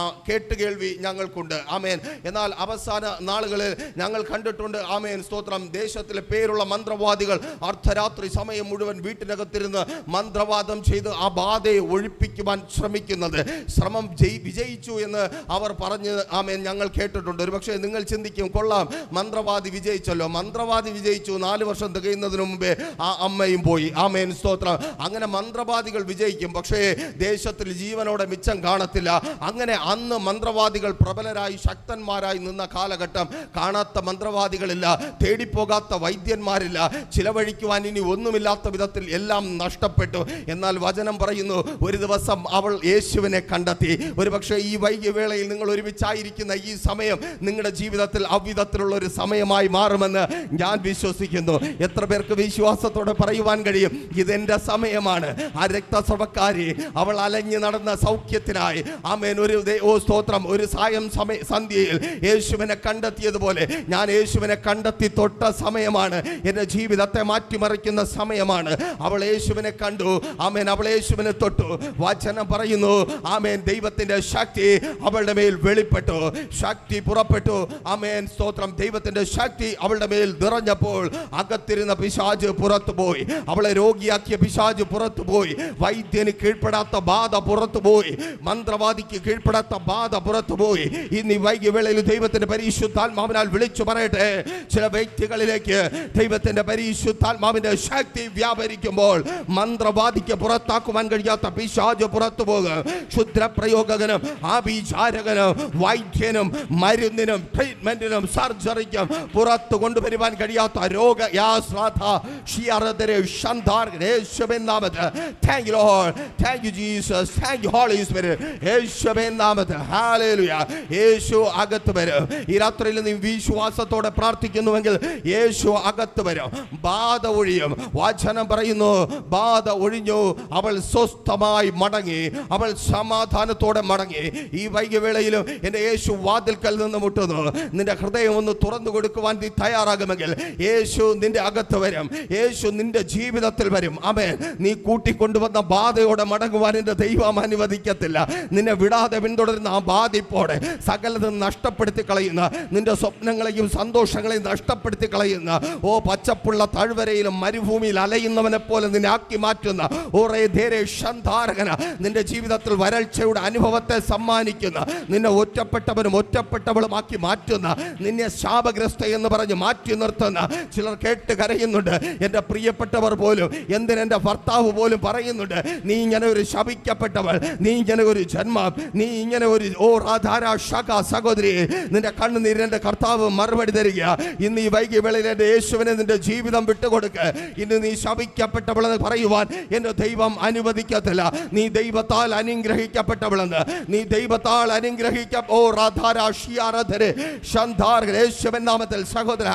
S1: ആ കേട്ടുകേൾവി ഞങ്ങൾക്കുണ്ട്. ആമേൻ, എന്നാൽ അവസാന നാളുകളിൽ ഞങ്ങൾ കണ്ടിട്ടുണ്ട്, ആമേൻ, സ്തോത്രം, ദേശത്തിലെ പേരുള്ള മന്ത്രവാദികൾ അർദ്ധരാത്രി സമയം മുഴുവൻ വീട്ടിനകത്തിരുന്ന് മന്ത്രവാദം ചെയ്ത് ആ ബാധയെ ഒഴിപ്പിക്കുവാൻ ശ്രമിക്കുന്നത്. ശ്രമം വിജയിച്ചു എന്ന് അവർ പറഞ്ഞ് ആമേൻ ഞങ്ങൾ കേട്ടിട്ടുണ്ട്. ഒരു പക്ഷേ നിങ്ങൾ ചിന്തിക്കും, കൊള്ളാം, മന്ത്രവാദി വിജയിച്ചല്ലോ. മന്ത്രവാദി വിജയിച്ചു, 4 വർഷം തികയുന്നതിന് മുമ്പേ ആ അമ്മയും പോയി. ആമേൻ, സ്തോത്രം. അങ്ങനെ മന്ത്രവാദികൾ വിജയിക്കും, പക്ഷേ ദേശത്തിൽ ജീവനോടെ മിച്ചം കാണത്തില്ല. അങ്ങനെ അന്ന് മന്ത്രവാദികൾ പ്രബലരായി ശക്തന്മാരായി നിന്ന കാലഘട്ടം. കാണാത്ത മന്ത്രവാദികളില്ല, തേടിപ്പോകാത്ത വൈദ്യന്മാരില്ല, ചിലവഴിക്കുവാൻ ഇനി ഒന്നുമില്ലാത്ത വിധത്തിൽ എല്ലാം നഷ്ടപ്പെട്ടു. എന്നാൽ വചനം പറയുന്നു, ഒരു ദിവസം അവൾ യേശുവിനെ കണ്ടെത്തി. ഒരു പക്ഷേ ഈ വൈകിയവേളയിൽ നിങ്ങൾ ഒരുമിച്ചായിരിക്കുന്ന ഈ സമയം നിങ്ങളുടെ ജീവിതത്തിൽ അവിധത്തിലുള്ള ഒരു സമയമായി മാറുമെന്ന് ഞാൻ വിശ്വസിക്കുന്നു. എത്ര പേർക്ക് വിശ്വാസത്തോടെ പറയുവാൻ കഴിയും, ഇതെന്റെ സമയമാണ്? ആ രക്തസ്രവക്കാരി അവൾ അലഞ്ഞു നടന്ന സൗഖ്യത്തിനായി ആമേൻ സ്തോത്രം ഒരു സന്ധ്യയിൽ യേശുവിനെ കണ്ടെത്തിയതുപോലെ ഞാൻ യേശുവിനെ കണ്ടെത്തി തൊട്ട സമയമാണ്. എൻ്റെ ജീവിതത്തെ മാറ്റിമറിക്കുന്ന സമയമാണ്. അവൾ യേശുവിനെ കണ്ടു. ആമേൻ, അവൾ യേശുവിനെ തൊട്ടു. വചനം പറയുന്നു, ആമേൻ, ദൈവത്തിന്റെ ശക്തി അവളുടെ മേൽ വെളിപ്പെട്ടു, ശക്തി പുറപ്പെട്ടു. ആമേൻ, സ്തോത്രം. ദൈവത്തിന്റെ ശക്തി അവളുടെ മേൽ നിറഞ്ഞപ്പോൾ അകത്തിരുന്ന പിശാച് പുറത്തുപോയി. അവളെ രോഗിയാക്കിയ പിശാച് പുറത്തുപോയി. വൈദ്യന് കീഴ്പ്പെടാത്ത ബാധ പുറത്തുപോയി. മന്ത്രവാദിക്ക് കീഴ്പ്പെടാത്ത ബാധ പുറത്തുപോയി. ഇന്ന് ഈ വൈകിയവേളയിൽ ദൈവത്തിന്റെ പരിശുദ്ധാത്മാവിനാൽ വിളിച്ചു പറയട്ടെ, ചില വ്യക്തികളിലേക്ക് ദൈവത്തിന്റെ പരിശുദ്ധാത്മാവിന്റെ ശക്തി വ്യാപരിക്കുമ്പോൾ മന്ത്രവാദിക്ക് പുറത്താക്കുവാൻ കഴിയാത്ത പിശാച് പുറത്തു പോകും. ക്ഷുദ്രപ്രയോഗകനും ആഭിചാരകനും വൈദ്യനും മരുന്നിനും ട്രീറ്റ്മെന്റിനും സർജറിക്കും പുറത്തു കൊണ്ടുവരുവാൻ കഴിയാത്ത രോഗ യേശുവിൻ നാമത്തിൽ. Thank you Lord, thank you Jesus, thank you Holy Spirit. യേശുവിൻ നാമത്തിൽ ഹല്ലേലൂയ. യേശു അകത്ത് വരും. ഈ രാത്രിയിൽ നീ വിശ്വാസത്തോടെ പ്രാർത്ഥിക്കുന്നുവെങ്കിൽ യേശു അകത്ത് വരും. ബാധ ഒഴിയും. വചനം പറയുന്നു, ബാധ ഒഴിഞ്ഞു, അവൾ സ്വസ്ഥമായി മടങ്ങി, അവൾ സമാധാനത്തോടെ മടങ്ങി. ഈ വൈകിവേളയിലും എൻ്റെ യേശു വാതിൽക്കൽ നിന്ന് മുട്ടുന്നു. നിന്റെ ഹൃദയം ഒന്ന് തുറന്നു കൊടുക്കുവാൻ നീ തയ്യാറാകുമെങ്കിൽ യേശു നിന്റെ അകത്ത് വരും, യേശു നിന്റെ ജീവിതത്തിൽ വരും. ആമേൻ. നീ കൂട്ടിക്കൊണ്ടുവന്ന ബാധയോടെ മടങ്ങുവാൻ എൻ്റെ ദൈവം അനുവദിക്കത്തില്ല. നിന്നെ വിടാതെ പിന്തുടരുന്ന ആ ബാധിപ്പോടെ സകലതും നഷ്ടപ്പെടുത്തി കളയുന്ന, നിന്റെ സ്വപ്നങ്ങളെയും സന്തോഷങ്ങളെയും നഷ്ടപ്പെടുത്തി കളയുന്ന, പച്ചപ്പുള്ള താഴ്വരയിലും മരുഭൂമിയിൽ അലയുന്നവനെ പോലെ നിന്നെ ആക്കി മാറ്റുന്ന നിന്റെ ജീവിതത്തിൽ വരൾച്ചയുടെ അനുഭവത്തെ സമ്മാനിക്കുന്ന, നിന്നെ ഒറ്റപ്പെട്ടവനും ഒറ്റപ്പെട്ടവളുമാക്കി മാറ്റുന്ന, നിന്നെ ശാപഗ്രസ്ത എന്ന് പറഞ്ഞ് മാറ്റി നിർത്തുന്ന ചിലർ കേട്ട് കരയുന്നുണ്ട്. എൻ്റെ പ്രിയപ്പെട്ടവർ പോലും, എന്തിനെൻ്റെ ഭർത്താവ് പോലും പറയുന്നുണ്ട്, നീ ഇങ്ങനെ ഒരു ശപിക്കപ്പെട്ടവൾ, നീ ഇങ്ങനെ ഒരു ജന്മം, നീ ഇങ്ങനെ ഒരു സഹോദരി, നിന്റെ കണ്ണുനീരിൻ്റെ കർത്താവ് മറുപടി തരിക. ഇന്ന് ഈ വൈകി വേളയിൽ എൻ്റെ യേശുവിനെ നിന്റെ ജീവിതം വിട്ടുകൊടുക്കുക. ഇന്ന് നീ ശപിക്കപ്പെട്ടവളെന്ന് പറയുവാൻ എൻ്റെ ദൈവം അനുവദിക്കത്തില്ല. നീ ദൈവത്താൽ അനുഗ്രഹിക്കപ്പെട്ടവളെന്ന്, നീ ദൈവത്താൽ യേശുവിൻ നാമത്തിൽ സഹോദര,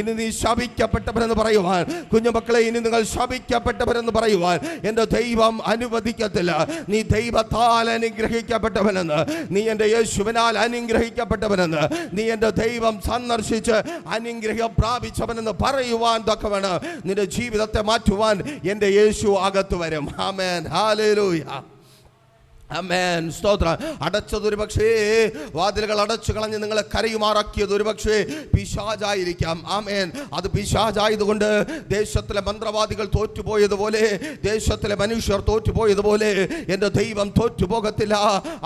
S1: ഇനി നീ ശപിക്കപ്പെട്ടവരെന്ന് പറയുവാൻ, കുഞ്ഞുമക്കളെ ഇനി നിങ്ങൾ ശപിക്കപ്പെട്ടവരെന്ന് പറയുവാൻ എൻ്റെ ദൈവം അനുവദിക്കത്തില്ല. നീ ദൈവത്താൽ അനുഗ്രഹിക്കപ്പെട്ടവനെന്ന്, നീ എൻ്റെ യേശുവിനാൽ അനുഗ്രഹിക്കപ്പെട്ടവനെന്ന്, നീ എൻ്റെ ദൈവം സന്ദർശിച്ച് അനുഗ്രഹം പ്രാപിച്ചവനെന്ന് പറയുവാൻ തക്കവണ്ണം നിന്റെ ജീവിതത്തെ മാറ്റുവാൻ എൻ്റെ യേശു അകത്ത് വരും. ആമേൻ. ഹല്ലേലൂയ. ആമേൻ. സ്തോത്രം. അടച്ചതൊരു പക്ഷേ, വാതിലുകൾ അടച്ചു കളഞ്ഞ് നിങ്ങളെ കരയുമാറാക്കിയത് ഒരു പക്ഷേ പിശാചായിരിക്കാം. ആമേൻ. അത് പിശാചായതുകൊണ്ട് ദേശത്തിലെ മന്ത്രവാദികൾ തോറ്റുപോയതുപോലെ, ദേശത്തിലെ മനുഷ്യർ തോറ്റുപോയതുപോലെ എൻ്റെ ദൈവം തോറ്റുപോകത്തില്ല.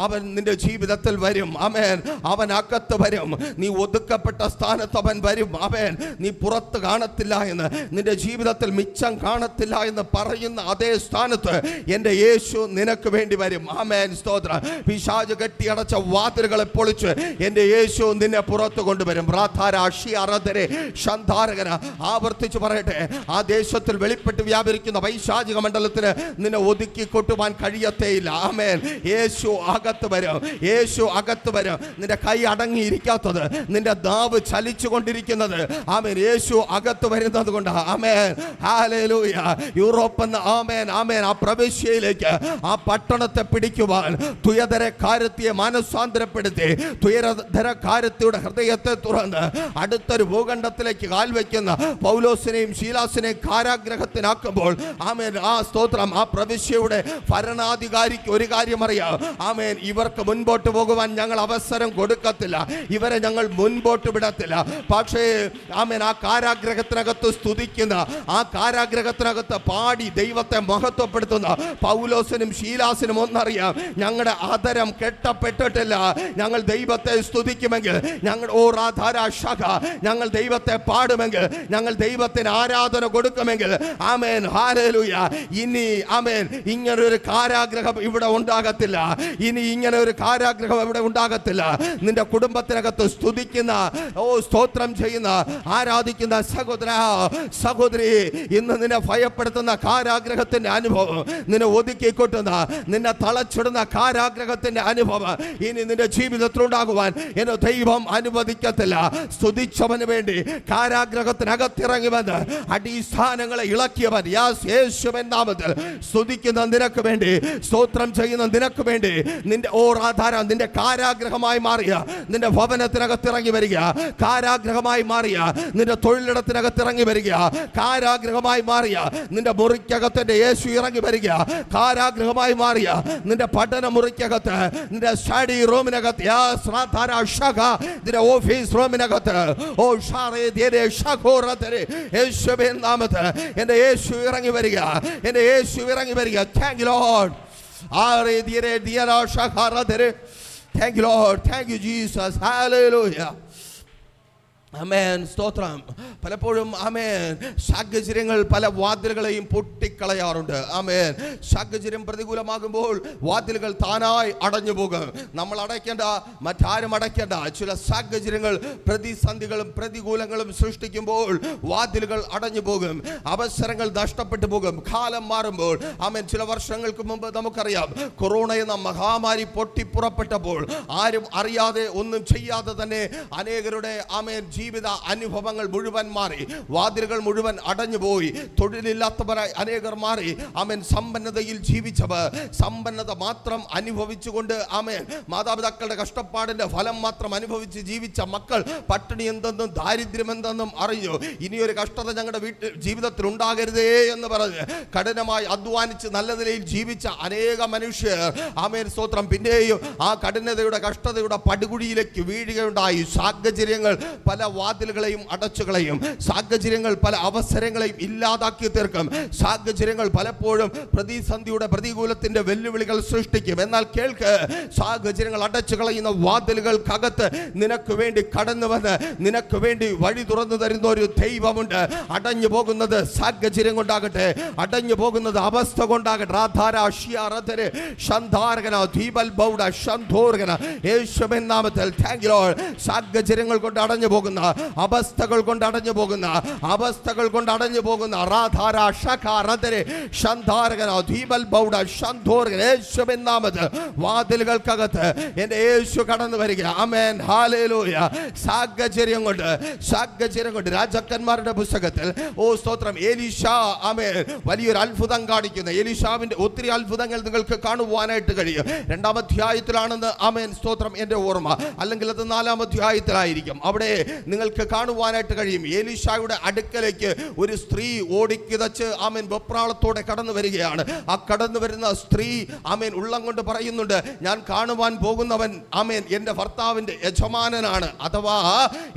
S1: അവൻ നിന്റെ ജീവിതത്തിൽ വരും. ആമേൻ. അവൻ അകത്ത് വരും. നീ ഒതുക്കപ്പെട്ട സ്ഥാനത്ത് അവൻ വരും. ആമേൻ. നീ പുറത്ത് കാണത്തില്ല എന്ന്, നിന്റെ ജീവിതത്തിൽ മിച്ചം കാണത്തില്ല എന്ന് പറയുന്ന അതേ സ്ഥാനത്ത് എൻ്റെ യേശു നിനക്ക് വേണ്ടി വരും. ആമേൻ. സ്തോത്രം. പിശാച് കെട്ടിയടച്ച വാതിലുകളെ പൊളിച്ച് എൻ്റെ യേശു നിന്നെ പുറത്തു കൊണ്ടുവരും. ആവർത്തിച്ച് പറയട്ടെ, ആ ദേശത്തിൽ വെളിപ്പെട്ട് വ്യാപരിക്കുന്ന വൈശാചിക മണ്ഡലത്തിന് നിന്നെ ഒതുക്കി കൊട്ടുവാൻ കഴിയത്തേയില്ല. ആമേൻ. യേശു അകത്ത് വരും. യേശു അകത്ത് വരും. നിന്റെ കൈ അടങ്ങിയിരിക്കാത്തത്, നിന്റെ നാവ് ചലിച്ചു കൊണ്ടിരിക്കുന്നത്, ആമേൻ, യേശു അകത്ത് വരുന്നത് കൊണ്ടാണ്. ആമേൻ. ഹല്ലേലൂയ. യൂറോപ്പ് എന്ന ആമേൻ ആമേൻ ആ പ്രവിശ്യയിലേക്ക്, ആ പട്ടണത്തെ പിടിക്കുവാൻ, തുയതരക്കാരത്തിയെ മാനസാന്തരപ്പെടുത്തി തുയതരക്കാരത്തിയുടെ ഹൃദയത്തെ തുറന്ന് അടുത്തൊരു ഭൂഖണ്ഡത്തിലേക്ക് കാൽവെക്കുന്ന പൗലോസിനെയും ശീലാസിനെയും കാരാഗ്രഹത്തിനാക്കുമ്പോൾ, ആമേൻ, ആ സ്തോത്രം, ആ പ്രവിശ്യയുടെ ഭരണാധികാരിക്ക് ഒരു കാര്യം അറിയാം. ആമേൻ, ഇവർക്ക് മുൻപോട്ട് പോകുവാൻ ഞങ്ങൾ അവസരം കൊടുക്കത്തില്ല, ഇവരെ ഞങ്ങൾ മുൻപോട്ട് വിടത്തില്ല. പക്ഷേ ആമേൻ, ആ കാരാഗ്രഹത്തിനകത്ത് സ്തുതിക്കുന്ന, ആ കാരാഗ്രഹത്തിനകത്ത് പാടി ദൈവത്തെ മഹത്വപ്പെടുത്തുന്ന പൗലോസിനും ശീലാസിനും ഒന്നറിയാം, ഞങ്ങളുടെ ആദരം കെട്ടപ്പെട്ടിട്ടില്ല. ഞങ്ങൾ ദൈവത്തെ സ്തുതിക്കുമെങ്കിൽ, ഞങ്ങൾ ഞങ്ങൾ ദൈവത്തെ പാടുമെങ്കിൽ, ഞങ്ങൾ ദൈവത്തിന് ആരാധന കൊടുക്കുമെങ്കിൽ, ആമേൻ, ഹല്ലേലൂയ, ഇനി ആമേൻ ഇങ്ങനൊരു കാരാഗ്രഹം ഇവിടെ ഉണ്ടാകത്തില്ല. ഇനി ഇങ്ങനെ ഒരു കാരാഗ്രഹം ഇവിടെ ഉണ്ടാകത്തില്ല. നിന്റെ കുടുംബത്തിനകത്ത് സ്തുതിക്കുന്ന, സ്തോത്രം ചെയ്യുന്ന, ആരാധിക്കുന്ന സഹോദര സഹോദരി, ഇന്ന് നിന്നെ ഭയപ്പെടുത്തുന്ന കാരാഗ്രഹത്തിന്റെ അനുഭവം, നിന്നെ ഒതുക്കിക്കൊട്ടുന്ന, നിന്നെ തളച്ചിടുന്ന കാരാഗ്രഹത്തിന്റെ അനുഭവം ഇനി നിന്റെ ജീവിതത്തിൽ ഉണ്ടാകുവാൻ എന്നെ ദൈവം അനുവദിക്കത്തില്ല. സ്തുതിച്ചവന് വേണ്ടി കാരാഗ്രഹത്തിനകത്തിറങ്ങി വന്ന് അടിസ്ഥാനങ്ങളെ ഇളക്കിയവൻ, യേശുവിൻ നാമത്തിൽ സ്തുതിക്കുന്ന നിനക്ക് വേണ്ടി, സ്തോത്രം ചെയ്യുന്ന നിനക്ക് വേണ്ടി, നിന്റെ ആധാരം, നിന്റെ കാരാഗ്രഹമായി മാറിയ നിന്റെ ഭവനത്തിനകത്തിറങ്ങി വരിക, കാരാഗ്രഹമായി മാറിയ നിന്റെ തൊഴിലിടത്തിനകത്തിറങ്ങി വരിക, കാരാഗ്രഹമായി മാറിയ നിന്റെ മുറിക്കകത്തിന്റെ യേശു ഇറങ്ങി വരിക, കാരാഗ്രഹമായി മാറിയ നിന്റെ പഠന മുറിക്കകത്ത്, നിന്റെ സ്റ്റഡി റൂമിനകത്ത്, നിന്റെ ഓഫീസ് റൂമിനകത്ത്, യേശുവിൻ നാമത്തിൽ എന്റെ യേശു ഇറങ്ങി വരിക, എന്റെ യേശു ഇറങ്ങി വരിക. Thank you lord. Thank you lord. Thank you Jesus. ഹല്ലേലൂയ. ആമേൻ. സ്തോത്രം. പലപ്പോഴും ആമേൻ സാഹചര്യങ്ങൾ പല വാതിലുകളെയും പൊട്ടിക്കളയാറുണ്ട്. ആമേൻ. സാഹചര്യം പ്രതികൂലമാകുമ്പോൾ വാതിലുകൾ താനായി അടഞ്ഞു പോകും. നമ്മൾ അടയ്ക്കേണ്ട, മറ്റാരും അടയ്ക്കേണ്ട. ചില സാഹചര്യങ്ങൾ പ്രതിസന്ധികളും പ്രതികൂലങ്ങളും സൃഷ്ടിക്കുമ്പോൾ വാതിലുകൾ അടഞ്ഞു പോകും, അവസരങ്ങൾ നഷ്ടപ്പെട്ടു പോകും. കാലം മാറുമ്പോൾ, ആമേൻ, ചില വർഷങ്ങൾക്ക് മുമ്പ് നമുക്കറിയാം, കൊറോണ എന്ന മഹാമാരി പൊട്ടിപ്പുറപ്പെട്ടപ്പോൾ ആരും അറിയാതെ, ഒന്നും ചെയ്യാതെ തന്നെ അനേകരുടെ ആമേൻ ജീവിത അനുഭവങ്ങൾ മുഴുവൻ മാറി, വാതിലുകൾ മുഴുവൻ അടഞ്ഞുപോയി, തൊഴിലില്ലാത്തവരായി അനേകർ മാറി. ആമേൻ. സമ്പന്നതയിൽ ജീവിച്ചവർ, സമ്പന്നത മാത്രം അനുഭവിച്ചുകൊണ്ട് ആമേൻ മാതാപിതാക്കളുടെ കഷ്ടപ്പാടിന്റെ ഫലം മാത്രം അനുഭവിച്ച് ജീവിച്ച മക്കൾ പട്ടിണി എന്തെന്നും ദാരിദ്ര്യം എന്തെന്നും അറിഞ്ഞു. ഇനിയൊരു കഷ്ടത ഞങ്ങളുടെ ജീവിതത്തിൽ ഉണ്ടാകരുതേ എന്ന് പറഞ്ഞ് കഠിനമായി അധ്വാനിച്ച് നല്ല നിലയിൽ ജീവിച്ച അനേക മനുഷ്യർ ആമേൻ സ്തോത്രം പിന്നെയും ആ കഠിനതയുടെ കഷ്ടതയുടെ പടുകുഴിയിലേക്ക് വീഴുകയുണ്ടായി. സാഹചര്യങ്ങൾ പല വാതിലുകളെയും അടച്ചുകളയും, സാഹചര്യങ്ങൾ പല അവസരങ്ങളെയും ഇല്ലാതാക്കി തീർക്കും, സാഹചര്യങ്ങൾ പലപ്പോഴും പ്രതിസന്ധിയുടെ പ്രതികൂലത്തിന്റെ വെല്ലുവിളികൾ സൃഷ്ടിക്കും. എന്നാൽ കേൾക്ക്, സാഹചര്യങ്ങൾ അടച്ചു കളയുന്ന വാതിലുകൾക്കകത്ത് നിനക്ക് വേണ്ടി കടന്നു വന്ന് നിനക്ക് വേണ്ടി വഴി തുറന്നു തരുന്ന ഒരു ദൈവമുണ്ട്. അടഞ്ഞു പോകുന്നത് സാഹചര്യം കൊണ്ടാകട്ടെ, അടഞ്ഞു പോകുന്നത് അവസ്ഥ കൊണ്ടാകട്ടെ, യേശുവിൻ നാമത്തിൽ താങ്ക് യു ലോർഡ്. സാഹചര്യങ്ങൾ കൊണ്ട് അടഞ്ഞു പോകുന്ന, അവസ്ഥകൾ കൊണ്ട് അടഞ്ഞു പോകുന്ന, അവസ്ഥകൾ കൊണ്ട് അടഞ്ഞു പോകുന്ന യേശുവിൻ നാമത്തിൽ വാതിലുകൾക്കകത്ത് എൻ്റെ യേശു കടന്നു വരിക. ആമേൻ. ഹല്ലേലൂയ. സാഹചര്യം കൊണ്ട് രാജാക്കന്മാരുടെ പുസ്തകത്തിൽ സ്തോത്രം എലീശ ആമേൻ വലിയൊരു അത്ഭുതം കാണിക്കുന്നു. എലീശാവിന്റെ ഒത്തിരി അത്ഭുതങ്ങൾ നിങ്ങൾക്ക് കാണുവാനായിട്ട് കഴിയും. 2-ാം അധ്യായത്തിലാണെന്ന് ആമേൻ സ്തോത്രം എൻ്റെ ഓർമ്മ, അല്ലെങ്കിൽ അത് 4-ാം അധ്യായത്തിലായിരിക്കും. അവിടെ നിങ്ങൾക്ക് കാണുവാനായിട്ട് കഴിയും. എലീശായുടെ അടുക്കലേക്ക് ഒരു സ്ത്രീ ഓടിക്കിതച്ച് ആമേൻ വെപ്രാളത്തോടെ കടന്നു വരികയാണ്. ആ കടന്നു വരുന്ന സ്ത്രീ ആമേൻ ഉള്ളം കൊണ്ട് പറയുന്നുണ്ട്, ഞാൻ കാണുവാൻ പോകുന്നവൻ ആമേൻ എൻ്റെ ഭർത്താവിൻ്റെ യജമാനനാണ്, അഥവാ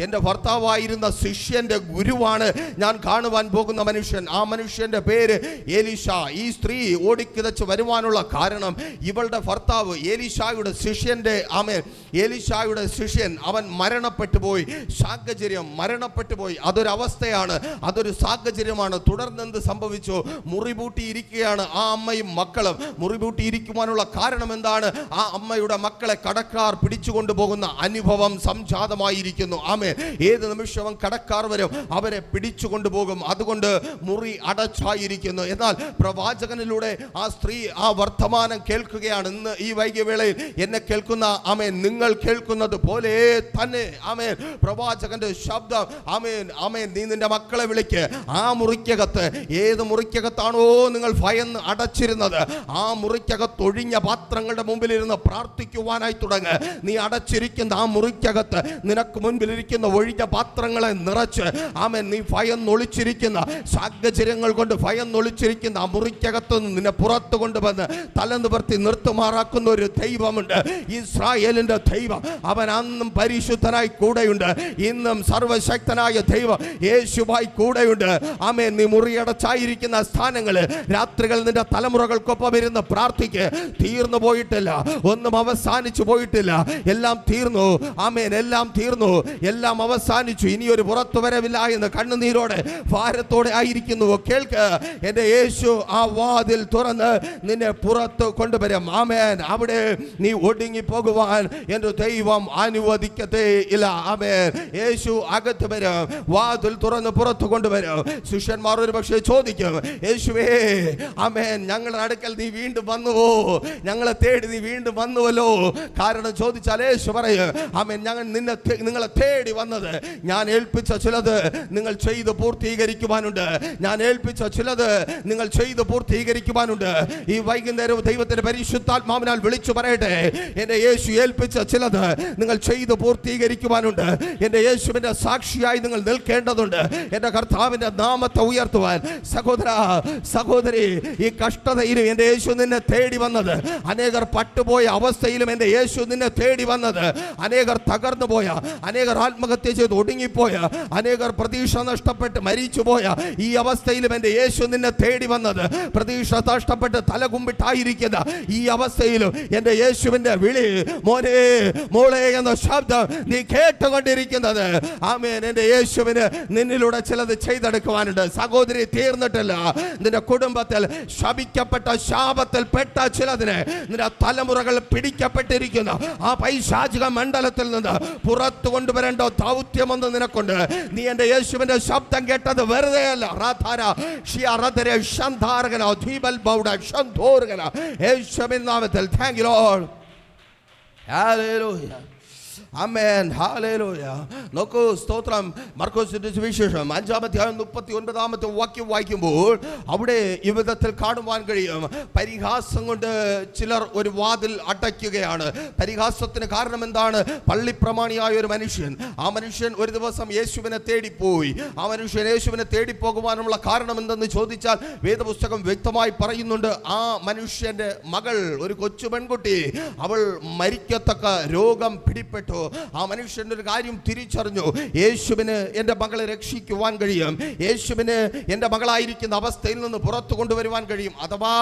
S1: എൻ്റെ ഭർത്താവായിരുന്ന ശിഷ്യന്റെ ഗുരുവാണ് ഞാൻ കാണുവാൻ പോകുന്ന മനുഷ്യൻ. ആ മനുഷ്യന്റെ പേര് എലീശ. ഈ സ്ത്രീ ഓടിക്കിതച്ച് വരുവാനുള്ള കാരണം ഇവളുടെ ഭർത്താവ് എലീശായുടെ ശിഷ്യന്റെ ആമേൻ എലീശായുടെ ശിഷ്യൻ അവൻ മരണപ്പെട്ടു പോയി. സാഹചര്യം മരണപ്പെട്ടു പോയി. അതൊരു അവസ്ഥയാണ്, അതൊരു സാഹചര്യമാണ്. തുടർന്ന് എന്ത് സംഭവിച്ചു? മുറിപൂട്ടിയിരിക്കുകയാണ് ആ അമ്മയും മക്കളും. മുറിപൂട്ടിയിരിക്കുവാനുള്ള കാരണം എന്താണ്? ആ അമ്മയുടെ മക്കളെ കടക്കാർ പിടിച്ചുകൊണ്ടു പോകുന്ന അനുഭവം സംജാതമായിരിക്കുന്നു. ആമേൻ. ഏത് നിമിഷവും കടക്കാർ വരും, അവരെ പിടിച്ചുകൊണ്ടു പോകും. അതുകൊണ്ട് മുറി അടച്ചായിരിക്കുന്നു. എന്നാൽ പ്രവാചകനിലൂടെ ആ സ്ത്രീ ആ വർത്തമാനം കേൾക്കുകയാണ്. ഇന്ന് ഈ വൈകിയവേളയിൽ എന്നെ കേൾക്കുന്ന ആമേൻ നിങ്ങൾ കേൾക്കുന്നത് പോലെ തന്നെ ആമേൻ പ്രവാചകന്റെ ശബ്ദം ആമേൻ ആമേൻ നീ നിന്റെ മക്കളെ വിളിക്ക്. ആ മുറിക്കകത്ത്, ഏത് മുറിക്കകത്താണോ നിങ്ങൾ ഭയന്ന് അടച്ചിരുന്നത്, ആ മുറിക്കകത്ത് ഒഴിഞ്ഞ പാത്രങ്ങളുടെ മുമ്പിലിരുന്ന് പ്രാർത്ഥിക്കുവാനായി തുടങ്ങ്. നീ അടച്ചിരിക്കുന്ന ആ മുറിക്കകത്ത് നിനക്ക് മുൻപിലിരിക്കുന്ന ഒഴിഞ്ഞ പാത്രങ്ങളെ നിറച്ച് ആമേൻ നീ ഭയന്നൊളിച്ചിരിക്കുന്ന സാഹചര്യങ്ങൾ കൊണ്ട് ഭയന്നൊളിച്ചിരിക്കുന്ന ആ മുറിക്കകത്ത് നിന്നെ പുറത്തു കൊണ്ടുവന്ന് തലനിവർത്തി നിർത്തുമാറാക്കുന്ന ഒരു ദൈവമുണ്ട്. ഇസ്രായേലിന്റെ ദൈവം. അവൻ അന്നും പരിശുദ്ധനായി കൂടെയുണ്ട്, ഇന്നും സർവശക്തനായ ദൈവം യേശുവായി കൂടെയുണ്ട്. ആമേൻ. നീ മുറിയടച്ചായിരിക്കുന്ന സ്ഥാനങ്ങളിൽ രാത്രികൾ നിന്റെ തലമുറകൾക്കൊപ്പം ഇരുന്ന് പ്രാർത്ഥിക്ക്. തീർന്നു പോയിട്ടില്ല, ഒന്നും അവസാനിച്ചു പോയിട്ടില്ല. എല്ലാം തീർന്നു. ആമേൻ. എല്ലാം തീർന്നു, എല്ലാം അവസാനിച്ചു. ഇനിയൊരു പുറത്തു വരവില്ല എന്ന് കണ്ണുനീരോടെ ഭാരത്തോടെ ആയിരിക്കുന്നുവോ? കേൾക്ക്, എൻ്റെ യേശു ആ വാതിൽ തുറന്ന് നിന്നെ പുറത്ത് കൊണ്ടുവരും. ആമേൻ. അവിടെ നീ ഒടുങ്ങി പോകുവാൻ എൻ്റെ ദൈവം അനുവദിക്കത്തേ ഇല്ല. ആമേൻ. യേശു അകത്ത് വരും, വാതിൽ തുറന്ന് പുറത്ത് കൊണ്ടുവരും. ശിഷ്യന്മാർ ഒരു പക്ഷേ ചോദിക്കും, യേശുവേ ആമേൻ ഞങ്ങളുടെ അടുക്കൽ നീ വീണ്ടും വന്നുവോ? ഞങ്ങളെ തേടി നീ വീണ്ടും വന്നുവല്ലോ. കാരണം ചോദിച്ചാൽ യേശു പറയും, ആമേൻ ഞങ്ങൾ നിങ്ങളെ തേടി വന്നത് ഞാൻ ഏൽപ്പിച്ച ചിലത് നിങ്ങൾ ചെയ്ത് പൂർത്തീകരിക്കുവാനുണ്ട്. ഞാൻ ഏൽപ്പിച്ച ചിലത് നിങ്ങൾ ചെയ്ത് പൂർത്തീകരിക്കുവാനുണ്ട്. ഈ വൈകുന്നേരം ദൈവത്തിന്റെ പരിശുദ്ധാത്മാവിനാൽ വിളിച്ചു പറയട്ടെ, എൻ്റെ യേശു ഏൽപ്പിച്ച ചിലത് നിങ്ങൾ ചെയ്ത് പൂർത്തീകരിക്കുവാനുണ്ട്. എൻ്റെ യേശുവിന്റെ സാക്ഷിയായി നിങ്ങൾ നിൽക്കേണ്ടതുണ്ട്. എൻ്റെ കർത്താവിന്റെ നാമത്തെ ഉയർത്തുവാൻ. സഹോദര സഹോദരി, ഈ കഷ്ടതയിലും എൻ്റെ യേശു നിന്നെ തേടി വന്നത്, അനേകർ പട്ടുപോയ അവസ്ഥയിലും എൻ്റെ യേശു നിന്നെ തേടി വന്നത്, അനേകർ തകർന്നു പോയ, അനേകർ ആത്മഹത്യ ചെയ്ത് ഒടുങ്ങിപ്പോയ, അനേകർ പ്രതീക്ഷ നഷ്ടപ്പെട്ട് മരിച്ചുപോയ ഈ അവസ്ഥയിലും എൻ്റെ യേശു നിന്നെ തേടി വന്നത്, പ്രതീക്ഷ നഷ്ടപ്പെട്ട് തലകുമ്പിട്ടായിരിക്കുന്ന ഈ അവസ്ഥയിലും എൻ്റെ യേശുവിന്റെ വിളി, മോനെ മോളെ എന്ന ശബ്ദം നീ കേട്ടുകൊണ്ടിരിക്കുന്നത്. ആമേൻ. എൻ്റെ യേശുവിന് നിന്നിലൂടെ ചിലത് ചെയ്തെടുക്കുവാനുണ്ട്. സഹോദരി, തീർന്നിട്ടില്ല. നിന്റെ കുടുംബത്തിൽ ശപിക്കപ്പെട്ട ശാപത്തിൽ പെട്ട ചിലതിനെ, നിന്റെ തലമുറകൾ പിടിക്കപ്പെട്ടിരിക്കുന്ന ആ പൈശാചിക മണ്ഡലത്തിൽ നിന്ന് പുറത്തു കൊണ്ടുവരേണ്ട ദൗത്യമൊന്നും നിനക്കുണ്ട്. നീ എൻ്റെ യേശുവിന്റെ ശബ്ദം കേട്ടത് വെറുതെ അല്ല. യേശുവിൻ നാമത്തിൽ thank you Lord. Hallelujah. Amen, hallelujah. നോക്കൂ, സ്തോത്രം. മർക്കോസിന്റെ സുവിശേഷം 5-39 വാക്യം വായിക്കുമ്പോൾ അവിടെ ഈ വിധത്തിൽ കാണുവാൻ കഴിയും. പരിഹാസം കൊണ്ട് ചിലർ ഒരു വാതിൽ അടയ്ക്കുകയാണ്. പരിഹാസത്തിന് കാരണം എന്താണ്? പള്ളിപ്രമാണിയായ ഒരു മനുഷ്യൻ, ആ മനുഷ്യൻ ഒരു ദിവസം യേശുവിനെ തേടിപ്പോയി. ആ മനുഷ്യൻ യേശുവിനെ തേടിപ്പോകുവാനുള്ള കാരണം എന്തെന്ന് ചോദിച്ചാൽ വേദപുസ്തകം വ്യക്തമായി പറയുന്നുണ്ട്. ആ മനുഷ്യന്റെ മകൾ, ഒരു കൊച്ചു പെൺകുട്ടി, അവൾ മരിക്കത്തക്ക രോഗം പിടിപ്പെട്ടു. ആ മനുഷ്യന്റെ ഒരു കാര്യം തിരിച്ചറിഞ്ഞു, യേശുവിന് എൻ്റെ മകളെ രക്ഷിക്കുവാൻ കഴിയും, യേശുവിന് എൻ്റെ മകളായിരിക്കുന്ന അവസ്ഥയിൽ നിന്ന് പുറത്തു കൊണ്ടുവരുവാൻ കഴിയും. അഥവാ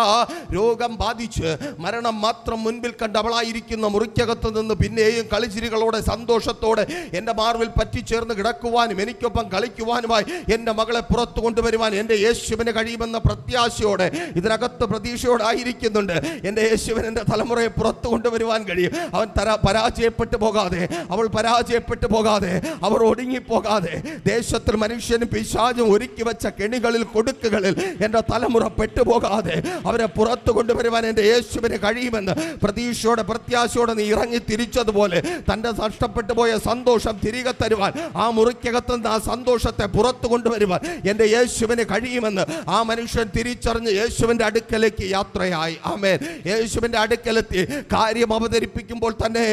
S1: രോഗം ബാധിച്ച് മരണം മാത്രം മുൻപിൽ കണ്ട് അവളായിരിക്കുന്ന മുറിക്കകത്ത് നിന്ന് പിന്നെയും കളിച്ചിരികളോടെ സന്തോഷത്തോടെ എൻ്റെ മാർവിൽ പറ്റിച്ചേർന്ന് കിടക്കുവാനും എനിക്കൊപ്പം കളിക്കുവാനുമായി എൻ്റെ മകളെ പുറത്തു കൊണ്ടുവരുവാൻ എൻ്റെ യേശുവിന് കഴിയുമെന്ന പ്രത്യാശയോടെ, ഇതിനകത്ത് പ്രതീക്ഷയോടെ ആയിരിക്കുന്നുണ്ട്. എൻ്റെ യേശുവിന് എൻ്റെ തലമുറയെ പുറത്തു കൊണ്ടുവരുവാൻ കഴിയും. അവൻ പരാജയപ്പെട്ടു പോകാതെ, അവൾ പരാജയപ്പെട്ടു പോകാതെ, അവർ ഒടുങ്ങിപ്പോകാതെ, ദേശത്തിൽ മനുഷ്യനും പിശാചും ഒരുക്കി വെച്ച കെണികളിൽ കൊടുക്കുകളിൽ എൻ്റെ തലമുറ പെട്ടുപോകാതെ അവരെ പുറത്തു കൊണ്ടുവരുവാൻ എൻ്റെ യേശുവിന് കഴിയുമെന്ന് പ്രതീക്ഷയോടെ പ്രത്യാശയോടെ നീ ഇറങ്ങി തിരിച്ചതുപോലെ തൻ്റെ നഷ്ടപ്പെട്ടു പോയ സന്തോഷം തിരികെ തരുവാൻ, ആ മുറിക്കകത്ത് നിന്ന് ആ സന്തോഷത്തെ പുറത്തു കൊണ്ടുവരുവാൻ എൻ്റെ യേശുവിന് കഴിയുമെന്ന് ആ മനുഷ്യൻ തിരിച്ചറിഞ്ഞ് യേശുവിൻ്റെ അടുക്കലേക്ക് യാത്രയായി. ആമേൻ. യേശുവിൻ്റെ അടുക്കലെത്തി കാര്യം അവതരിപ്പിക്കുമ്പോൾ തന്നെ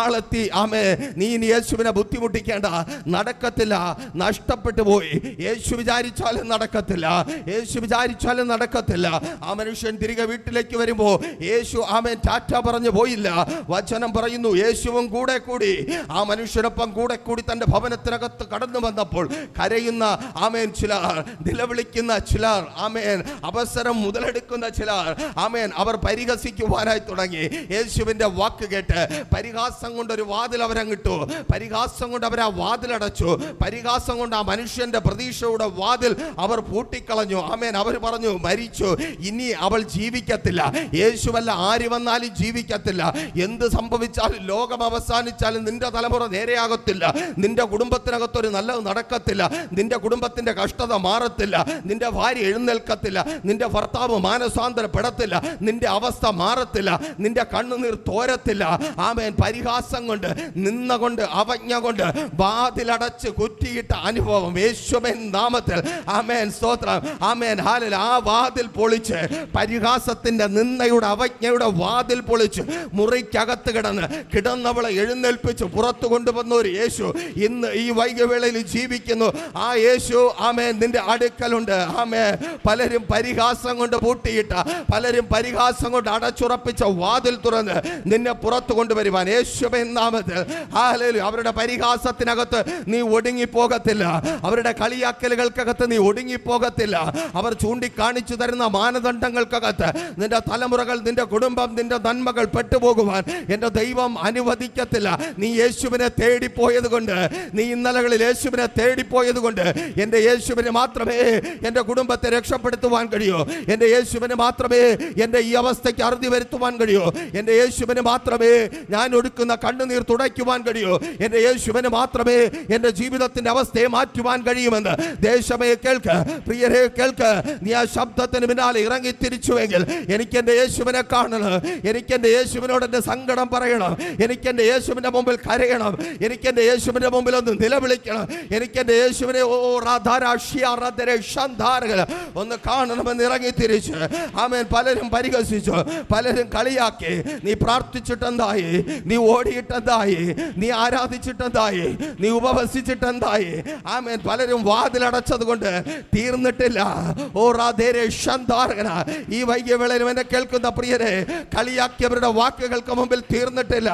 S1: ആളെത്തി. ആമേ, നീ യേശുവിനെ ബുദ്ധിമുട്ടിക്കേണ്ട, നടക്കത്തില്ല, നഷ്ടപ്പെട്ടു പോയി, യേശു വിചാരിച്ചാലും നടക്കത്തില്ല, യേശു വിചാരിച്ചാലും നടക്കത്തില്ല. ആ മനുഷ്യൻ തിരികെ വീട്ടിലേക്ക് വരുമ്പോൾ യേശു ആമേൻ ടാറ്റ പറഞ്ഞു പോയില്ല. വചനം പറയുന്നു, യേശുവും കൂടെ കൂടി ആ മനുഷ്യനൊപ്പം കൂടെ കൂടി തൻ്റെ ഭവനത്തിനകത്ത് കടന്നു വന്നപ്പോൾ കരയുന്ന ആമേൻ ചിലർ, നിലവിളിക്കുന്ന ചിലർ, ആമേൻ അവസരം മുതലെടുക്കുന്ന ചിലർ, ആമേൻ അവർ പരിഹസിക്കുവാനായി തുടങ്ങി. യേശുവിൻ്റെ വാക്ക് കേട്ട് പരിഹാസം കൊണ്ടൊരു വാതിൽ അവരങ്ങിട്ടു, പരിഹാസം കൊണ്ട് അവർ ആ വാതിലടച്ചു, പരിഹാസം കൊണ്ട് ആ മനുഷ്യന്റെ പ്രതീക്ഷയുടെ വാതിൽ അവർ പൂട്ടിക്കളഞ്ഞു. ആമേൻ. അവർ പറഞ്ഞു, മരിച്ചു, ഇനി അവൾ ജീവിക്കത്തില്ല, യേശുവല്ല ആര് വന്നാലും ജീവിക്കത്തില്ല, എന്ത് സംഭവിച്ചാലും ലോകം അവസാനിച്ചാലും നിന്റെ തലമുറ നേരെയാകത്തില്ല, നിന്റെ കുടുംബത്തിനകത്തൊരു നല്ലത് നടക്കത്തില്ല, നിന്റെ കുടുംബത്തിന്റെ കഷ്ടത മാറത്തില്ല, നിന്റെ ഭാര്യ എഴുന്നേൽക്കത്തില്ല, നിന്റെ ഭർത്താവ് മാനസാന്തരപ്പെടത്തില്ല, നിന്റെ അവസ്ഥ മാറത്തില്ല, നിന്റെ കണ്ണുനീർ തോരത്തില്ല. ആമേൻ. പരിഹാസം കൊണ്ട്, നിന്ന കൊണ്ട്, അവജ്ഞ കൊണ്ട് വാതിലടച്ച് കുറ്റിയിട്ട അനുഭവം യേശുവിൻ നാമത്തിൽ, ആമേൻ, സ്തോത്രം, ആമേൻ, ഹല്ലേലൂയ. ആ വാതിൽ പൊളിച്ച്, പരിഹാസത്തിന്റെ, നിന്നയുടെ, അവജ്ഞയുടെ വാതിൽ പൊളിച്ച് മുറിക്കകത്ത് കിടന്നവളെ എഴുന്നേൽപ്പിച്ച് പുറത്തു കൊണ്ടുവന്ന ഒരു യേശു ഇന്ന് ഈ വൈകവേളയിൽ ജീവിക്കുന്നു. ആ യേശു, ആമേൻ, നിന്റെ അടുക്കലുണ്ട്. ആമേൻ. പലരും പരിഹാസം കൊണ്ട് പൂട്ടിയിട്ട, പലരും പരിഹാസം കൊണ്ട് അടച്ചുറപ്പിച്ച വാതിൽ തുറന്ന് നിന്നെ പുറത്തു കൊണ്ടുവരുവാൻ യേശുവിൻ നാമത്തിൽ, ഹല്ലേലൂയ. അവരുടെ പരിഹാസത്തിനകത്ത് നീ ഒടുങ്ങിപ്പോകത്തില്ല, അവരുടെ കളിയാക്കലുകൾക്കകത്ത് നീ ഒടുങ്ങിപ്പോകത്തില്ല, അവർ ചൂണ്ടിക്കാണിച്ചു തരുന്ന മാനദണ്ഡങ്ങൾക്കകത്ത് നിന്റെ തലമുറകൾ, നിന്റെ കുടുംബം, നിന്റെ നന്മകൾ പെട്ടുപോകുവാൻ എൻ്റെ ദൈവം അനുവദിക്കത്തില്ല. നീ യേശുവിനെ തേടിപ്പോയത് കൊണ്ട്, നീ ഇന്നലകളിൽ യേശുവിനെ തേടിപ്പോയത് കൊണ്ട് എൻ്റെ യേശുവിന് മാത്രമേ എൻ്റെ കുടുംബത്തെ രക്ഷപ്പെടുത്തുവാൻ കഴിയൂ, എൻ്റെ യേശുവിന് മാത്രമേ എൻ്റെ ഈ അവസ്ഥയ്ക്ക് അറുതി വരുത്തുവാൻ കഴിയൂ, എൻ്റെ യേശുവിന് മാത്രമേ ഞാൻ ഒടുക്കുന്ന കണ്ണുനീർ തുടയ്ക്കുവാൻ കഴിയൂ, എൻ്റെ യേശുവിന് മാത്രമേ എൻ്റെ ജീവിതത്തിൻ്റെ അവസ്ഥയെ മാറ്റുവാൻ കഴിയുമെന്ന് ദേശമേ കേൾക്ക്, പ്രിയരെ കേൾക്ക്. നീ ആ ശബ്ദത്തിന് പിന്നാലെ ഇറങ്ങി തിരിച്ചുവെങ്കിൽ എനിക്ക് എൻ്റെ യേശുവിനെ കാണണം, എനിക്ക് എൻ്റെ യേശുവിനോട് എൻ്റെ സങ്കടം പറയണം, എനിക്ക് എൻ്റെ യേശുവിൻ്റെ മുമ്പിൽ കരയണം, എനിക്ക് എൻ്റെ യേശുവിൻ്റെ മുമ്പിൽ ഒന്ന് നിലവിളിക്കണം, എനിക്ക് എൻ്റെ യേശുവിനെ ഒന്ന് കാണണമെന്ന് ഇറങ്ങി തിരിച്ച്. ആമേൻ. പലരും പരിഹസിച്ചു, പലരും കളിയാക്കി. നീ പ്രാർത്ഥിച്ചിട്ടെന്തായി, നീ ഓടിയിട്ടെന്തായി, നീ ആരാധിച്ചിട്ടെന്തായി, നീ ഉപവസിച്ചിട്ടെന്തായി. ആമേൻ. പലരും വാതിലടച്ചത് കൊണ്ട് തീർന്നിട്ടില്ല. ഓ റാധേരെ ഷന്ധാർഗന, ഈ വൈകിയവേളയിൽ എന്നെ കേൾക്കുന്ന പ്രിയരെ, കളിയാക്കിയവരുടെ വാക്കുകൾക്ക് മുമ്പിൽ തീർന്നിട്ടില്ല,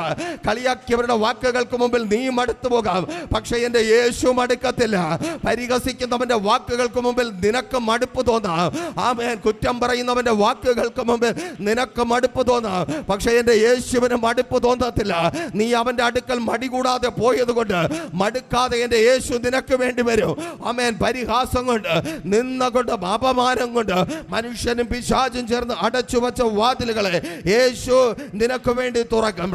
S1: കളിയാക്കിയവരുടെ വാക്കുകൾക്ക് മുമ്പിൽ നീ മടുത്തു പോകാം, പക്ഷെ എൻ്റെ യേശു മടുക്കത്തില്ല. പരിഹസിക്കുന്നവന്റെ വാക്കുകൾക്ക് മുമ്പിൽ നിനക്ക് മടുപ്പ് തോന്നാം, ആമേൻ. കുറ്റം പറയുന്നവന്റെ വാക്കുകൾക്ക് മുമ്പിൽ നിനക്ക് മടുപ്പ് തോന്നാം, പക്ഷെ എൻ്റെ യേശുവിന് മടുപ്പ് തോന്നത്തില്ല. നീ അവന്റെ അടുക്കൽ മടികൂടാതെ പോയത് കൊണ്ട് മടുക്കാതെ എൻ്റെ യേശു നിനക്ക് വേണ്ടി വരും. ആമേൻ. പരിഹാസം കൊണ്ട്, നിന്ന കൊണ്ട്, അപമാനം കൊണ്ട് മനുഷ്യനും പിശാചും ചേർന്ന് അടച്ചു വച്ച വാതിലുകളെ യേശു നിനക്ക് വേണ്ടി തുറക്കും.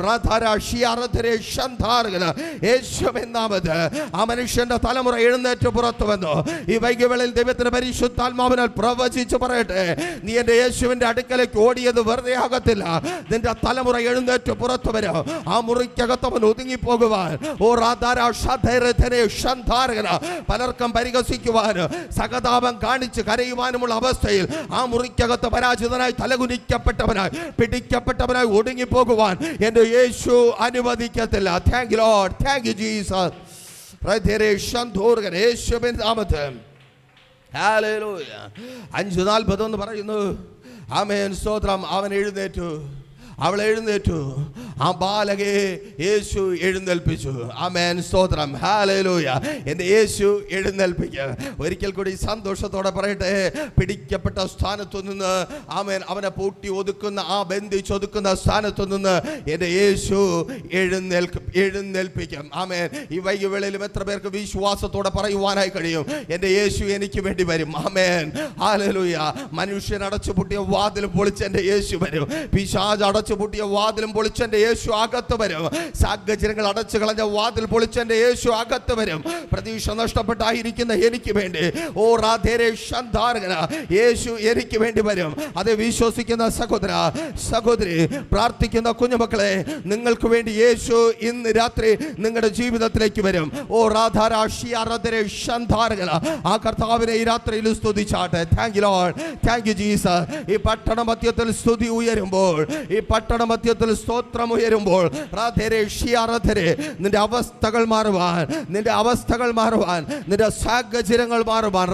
S1: യേശുവിൻ നാമത്തിൽ ആ മനുഷ്യന്റെ തലമുറ എഴുന്നേറ്റ് പുറത്തു വന്നു. ഈ വൈകിവേളയിൽ ദൈവത്തിന്റെ പരിശുദ്ധാത്മാവിനാൽ പ്രവചിച്ചു പറയട്ടെ, നീ എൻ്റെ യേശുവിന്റെ അടുക്കലേക്ക് ഓടിയത് വെറുതെ ആകത്തില്ല. നിന്റെ തലമുറ എഴുന്നേറ്റ് പുറത്തു വരും. ആ മുറിക്കകത്ത് അവൻ ഒതുങ്ങിപ്പോകുവാൻ. പലർക്കും പരിഹസിക്കുവാൻ, സഹതാപം കാണിച്ച് കരയുവാനുമുള്ള അവസ്ഥയിൽ ആ മുറിക്കകത്ത് പരാജിതനായി, തലകുനിക്കപ്പെട്ടവനായി, പിടിക്കപ്പെട്ടവനായി ഒടുങ്ങിപ്പോകുവാൻ എൻ്റെ യേശു അനുവദിക്കത്തില്ല. Thank you lord, thank you Jesus. യേശുവിൻ നാമത്തിൽ ഹല്ലേലൂയ. 5:41 പറയുന്നു. ആമേൻ, സ്തോത്രം. അവൻ എഴുന്നേറ്റു, അവൾ എഴുന്നേറ്റു, ആ ബാലകയെ യേശു എഴുന്നേൽപ്പിച്ചു. ആമേൻ, സ്തോത്രം. ഹല്ലേലൂയ. എൻ്റെ യേശു എഴുന്നേൽപ്പിക്കുക. ഒരിക്കൽ കൂടി സന്തോഷത്തോടെ പറയട്ടെ, പിടിക്കപ്പെട്ട സ്ഥാനത്തു നിന്ന്, ആമേൻ, അവനെ പൂട്ടി ഒതുക്കുന്ന, ആ ബന്ധിച്ചൊതുക്കുന്ന സ്ഥാനത്തു നിന്ന് എൻ്റെ യേശു എഴുന്നേൽപ്പിക്കും. ആമേൻ. ഈ വൈകുവേളയിലും എത്ര പേർക്ക് വിശ്വാസത്തോടെ പറയുവാനായി കഴിയും, എൻ്റെ യേശു എനിക്ക് വേണ്ടി വരും. ആമേൻ, ഹല്ലേലൂയ. മനുഷ്യൻ അടച്ചുപൂട്ടിയ വാതിലും പൊളിച്ച് എൻ്റെ യേശു വരും. പിശാച് അടച്ചുപൂട്ടിയ വാതിലും പൊളിച്ച് എൻ്റെ യേശു അകത്ത് വരും. സാഹചര്യങ്ങൾ അടച്ചു കളഞ്ഞ വാതിൽ പൊളിച്ച് എൻ്റെ യേശു അകത്ത് വരും. പ്രതീക്ഷ നഷ്ടപ്പെട്ടായിരിക്കുന്ന എനിക്ക് വേണ്ടി, ഓ റാധേരേ ശന്ധാരകന, യേശു എനിക്ക് വേണ്ടി വരും. അത് വിശ്വസിക്കുന്ന സഹോദര, സഹോദരി, പ്രാർത്ഥിക്കുന്ന കുഞ്ഞുമക്കളെ, നിങ്ങൾക്ക് വേണ്ടി യേശു ഇന്ന് രാത്രി നിങ്ങളുടെ ജീവിതത്തിലേക്ക് വരും. ഓ റാധാരാശിയാരേ ശന്ധാരകന, ആ കർത്താവിനെ ഈ രാത്രിയിൽ സ്തുതിച്ചാട്ടെ. Thank you lord, thank you Jesus. ഈ പട്ടണ മധ്യത്തിൽ സ്തുതി ഉയരുമ്പോൾ, ഈ പട്ടണ മധ്യത്തിൽ സ്തോത്രം ഉയരുമ്പോൾ, നിന്റെ അവസ്ഥകൾ മാറുവാൻ, നിന്റെ അവസ്ഥകൾ മാറുവാൻ, നിന്റെ സാഹചര്യങ്ങൾ മാറുവാൻ,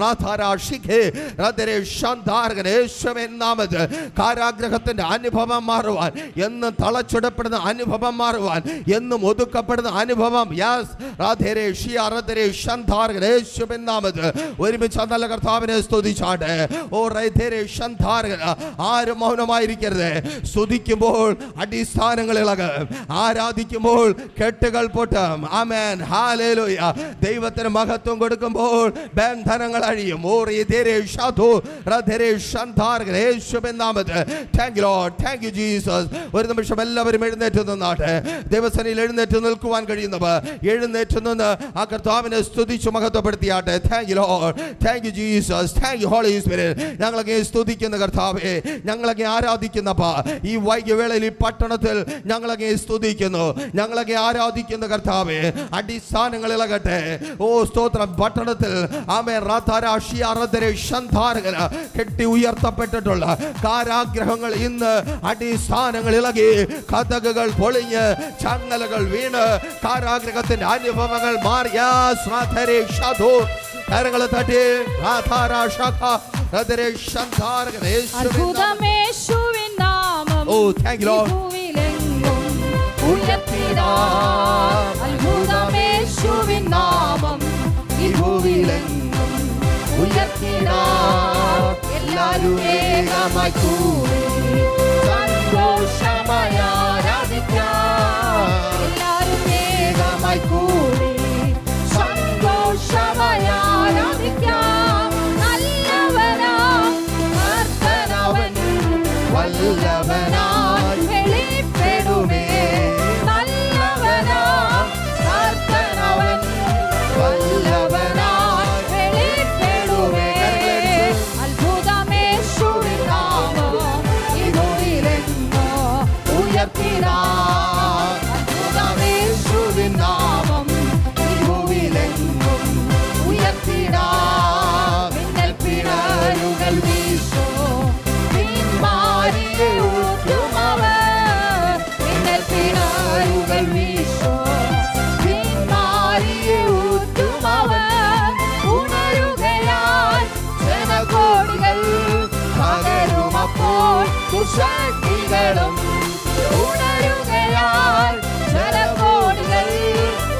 S1: യേശുവിൻ നാമത്തിൽ കാരാഗ്രഹത്തിന്റെ അനുഭവം മാറുവാൻ, എന്നും തളച്ചിടപ്പെടുന്ന അനുഭവം മാറുവാൻ, എന്നും ഒതുക്കപ്പെടുന്ന അനുഭവം, യേശുവിൻ നാമത്തിൽ ഒരുമിച്ച് നല്ല കർത്താവിനെ സ്തുതിച്ചാട്ടെ. ഓ റൈധേരേ ശന്ധാരകന, ആരും മൗനമായിരിക്കരുത്. സ്തുതിക്കുമ്പോൾ അടിസ്ഥാനങ്ങൾ ഇളകും, ആരാധിക്കുമ്പോൾ കെട്ടുകൾ പൊട്ടും. ആമേൻ, ഹല്ലേലൂയ. ദൈവത്തിന് മഹത്വം കൊടുക്കുമ്പോൾ ബന്ധനങ്ങൾ അഴിയും. യേശുവിൻ നാമത്തിൽ thank you lord, thank you Jesus. ഒരു നിമിഷം എല്ലാവരും എഴുന്നേറ്റ് നിന്നാട്ടെ. ദൈവസന്നിധിയിൽ എഴുന്നേറ്റ് നിൽക്കുവാൻ കഴിയുന്നവർ എഴുന്നേറ്റ് നിന്ന് ആ കർത്താവിനെ സ്തുതിച്ചു മഹത്വപ്പെടുത്തിയാട്ടെ. Thank you lord, thank you Jesus, thank you holy spirit. ഞങ്ങളൊക്കെ സ്തുതിക്കുന്ന കർത്താവേ, ഞങ്ങളൊക്കെ ആരാധിക്കുന്നപ്പാ. ഈ വൈകിവേളയിൽ ഈ പട്ടണത്തിൽ ഞങ്ങളൊക്കെ സ്തുതിക്കുന്നു, ഞങ്ങളൊക്കെ ആരാധിക്കുന്ന കർത്താവേ. അടിസ്ഥാനങ്ങൾ ഇളകട്ടെ. ഓ സ്തോത്രം. പട്ടണത്തിൽ ആമേൻ കെട്ടി ഉയർത്തപ്പെട്ടിട്ടുള്ള കാരാഗ്രഹങ്ങൾ ഇന്ന് അടിസ്ഥാനങ്ങൾ ഇളകി, കതകുകൾ പൊളിഞ്ഞ്, ചങ്ങലകൾ വീണ്, കാരാഗ്രഹത്തിന്റെ അനുഭവങ്ങൾ മാറിയ കരങ്ങളെ തട്ടി എല്ലാരും ഏകമായി കൂടി സന്തോഷമായി ആരാധിക്കാം. എല്ലാരും ഏകമായി കൂടി സന്തോഷമായി ആരാധിക്കാം. നല്ലവനാം കർത്താവൻ വല്ലവനായി വെളിപ്പെടുമേ. നല്ലവനാം കർത്താവൻ വല്ലവനായി വെളിപ്പെടുമേ. അത്ഭുതമേശുവിൻ നാമം ഈ ഭൂമിയിലെങ്ങോ ഉയർത്തിടാം. അത്ഭുതമേശുവിൻ നാമം ഈ ഭൂമിയിലെങ്ങും ഉയർത്തിടാം. മിന്നൽ പിണരുകൾ വീശോ, പിന്മാരിയെ ഊറ്റുമവർ. മിന്നൽ പിണരുകൾ വീശോ, പിന്മാരിയെ ഊറ്റുമവർ. ഉണരുകയാൽ ജനകോടികൾ പകരുമപ്പോൾ കുശക്തികളും. ഉണരുകയാൽ ജനകോടികൾ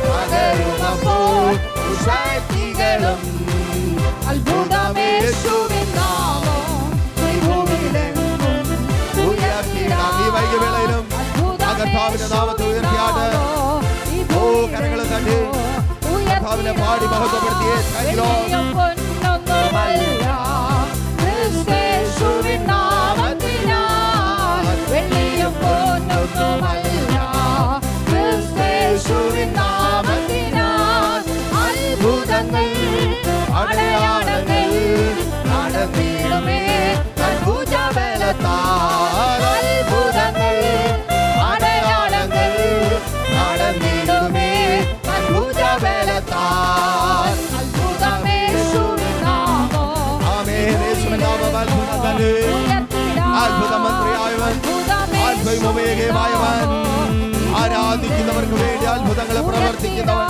S1: പകരുമപ്പോൾ കുശക്തികളും. അത്ഭുതമേശുവിൻ നാമം ഈ ഭൂമിയിലെങ്ങും ഉയർത്തിടാം. ഈ വൈകിവേളയിലും കർത്താവിന്റെ നാമത്തെ ഉയർത്തിയാട്ട്. ഓ കരങ്ങളെ തട്ടി കർത്താവിനെ പാടി മഹത്വപ്പെടുത്തിയേ. ക്രിസ്തേശുവിൻ നാമത്തിനാൽ വെള്ളിയും പൊന്നൊന്നുമല്ല. ക്രിസ്തേശുവിൻ നാമത്തിനാൽ അത്ഭുതങ്ങൾ അടയാളങ്ങൾ നടന്നിടുമേ. അത്ഭുതബലത്താൽ അത്ഭുതങ്ങൾ അടയാളങ്ങൾ നടന്നിടുമേ. അവർക്ക് വേണ്ടി അത്ഭുതങ്ങളെ പ്രവർത്തിക്കുന്നവൻ.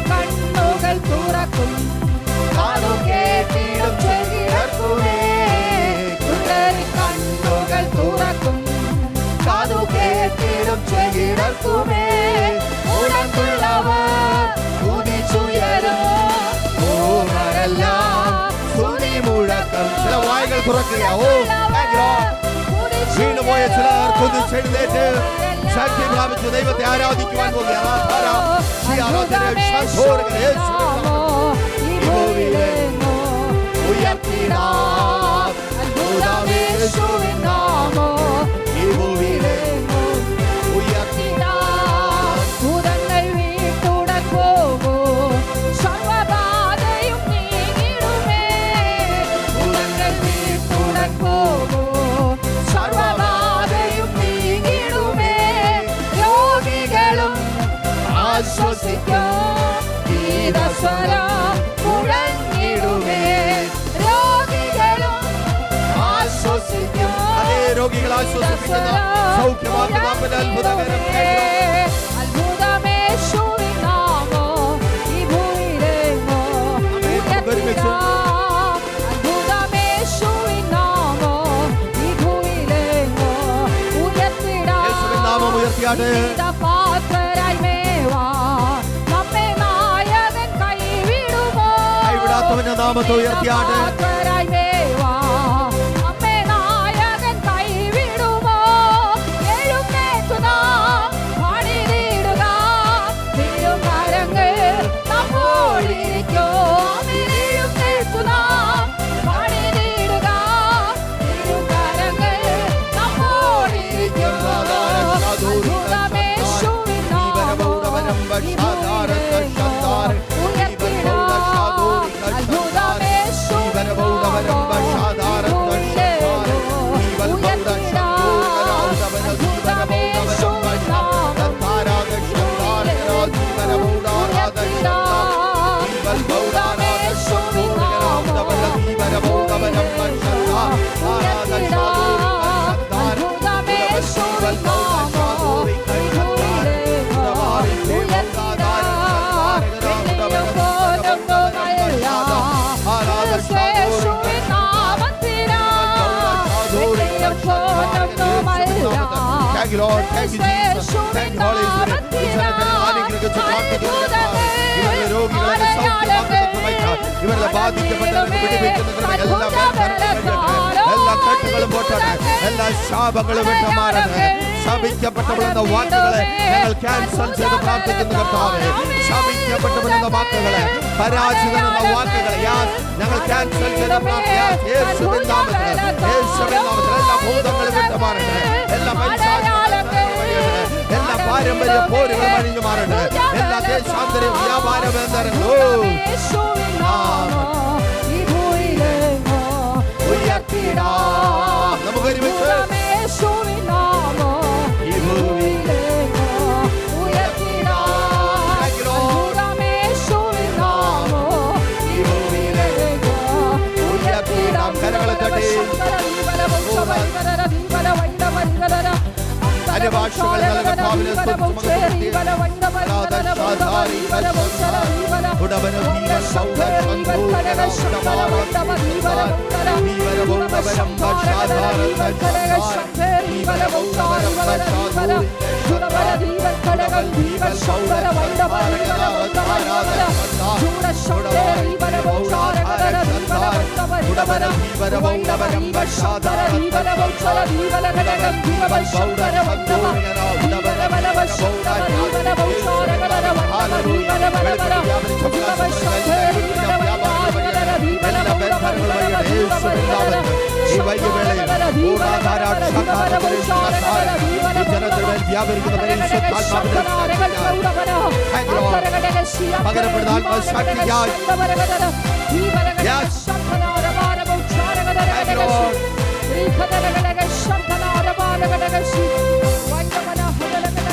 S2: കണ്ണുകൾ തുറക്കും, കാതു കേട്ടിടും ചെവിടർക്കുമേ. കണ്ണുകൾ തുറക്കും, കാതു കേട്ടിടും ചെവിടർക്കുമേ. ഉണർന്നുള്ളവർ കുതിച്ചുയരും, പൂർണ്ണരെല്ലാം സ്തുതി മുഴക്കം. ചില വായ്കൾ തുറക്കുക. വീണുപോയ ചിലർ കുതിച്ചെഴുന്നേറ്റ് ശക്തി പ്രാപിച്ചു ദൈവത്തെ ആരാധിക്കുവാൻ ഭൂതങ്ങൾ വീട്ടുടൻ പോകൂ, സർവബാധയും നീങ്ങിടുമേ. ഭൂതങ്ങൾ വീട്ടുടൻ പോകൂ, സർവബാധയും നീങ്ങിടുമേ. രോഗികളും ആശ്വസിക്കും, ഗീതസ്വരം മുഴങ്ങിടുമേ. രോഗികളും ആശ്വസിക്കും,
S1: രോഗികൾ ആശ്വസിപ്പിക്കുന്ന സൗഖ്യമാക്കുന്ന അത്ഭുതകരം.
S2: അത്ഭുതമേശുവിൻ നാമം ഈ ഭൂമിയിലെങ്ങോ ഉയർത്തിടാം. അത്ഭുതമേശുവിൻ നാമം ഈ ഭൂമിയിലെങ്ങോ ഉയർത്തിടാം. പാത്രരായി മേവാ നമ്മെ നായകൻ കൈവിടുമോ?
S1: കൈവിടാത്തവന്റെ നാമത്തെ ഉയർത്തിയാട്ടെ.
S2: പാത്രരായി മേവാ നമ്മെ നായകൻ കൈവിടുമോ? എഴുന്നേറ്റു നാം പാടിയിടുക, തിരുകരങ്ങൾ നമ്മോടിരിക്കും. എഴുന്നേറ്റു നാം പാടിയിടുക, തിരുകരങ്ങൾ നമ്മോടിരിക്കും. അത്ഭുതമേശുവിൻ നാമം ഈ ഭൂമിയിലെങ്ങോ ഉയർത്തിടാം. അത്ഭുതമേശുവിൻ
S1: Lord, thank you Jesus, thank you Holy Spirit. ഇവരുടെ രോഗികളെ സൗഖ്യമാക്കുന്നതുമായി ഇവരുടെ ബാധിക്കപ്പെട്ടവരെ പിടിപ്പിക്കുന്നതിന് എല്ലാ കെട്ടുകളും പൊട്ടട്ടെ, എല്ലാ ശാപങ്ങളും വിട്ടുമാറട്ടെ. ശപിക്കപ്പെട്ടവളെന്ന വാക്കുകളെ ഞങ്ങൾ ക്യാൻസൽ ചെയ്ത് പ്രാർത്ഥിക്കുന്ന കർത്താവേ. ശപിക്കപ്പെട്ടവളെന്ന വാക്കുകളെ, പരാജിതനെന്ന വാക്കുകളെ ഞങ്ങൾ ക്യാൻസൽ ചെയ്ത് പ്രാർത്ഥിക്കാം. യേശുവിൻ നാമത്തിൽ, യേശുവിൻ നാമത്തിൽ എല്ലാ ഭൂതങ്ങളും വിട്ടുമാറട്ടെ, എല്ലാ എല്ലാ പാരമ്പര്യ പോരുകളും അഴിഞ്ഞു മാറട്ടെ, എല്ലാ ദേശാന്തര വ്യാപാര ബന്ധങ്ങളും ഉയർത്തിടാം. നമുക്ക് ഒരുമിച്ച് കരകളെ തട്ടി ഭാഷകളെ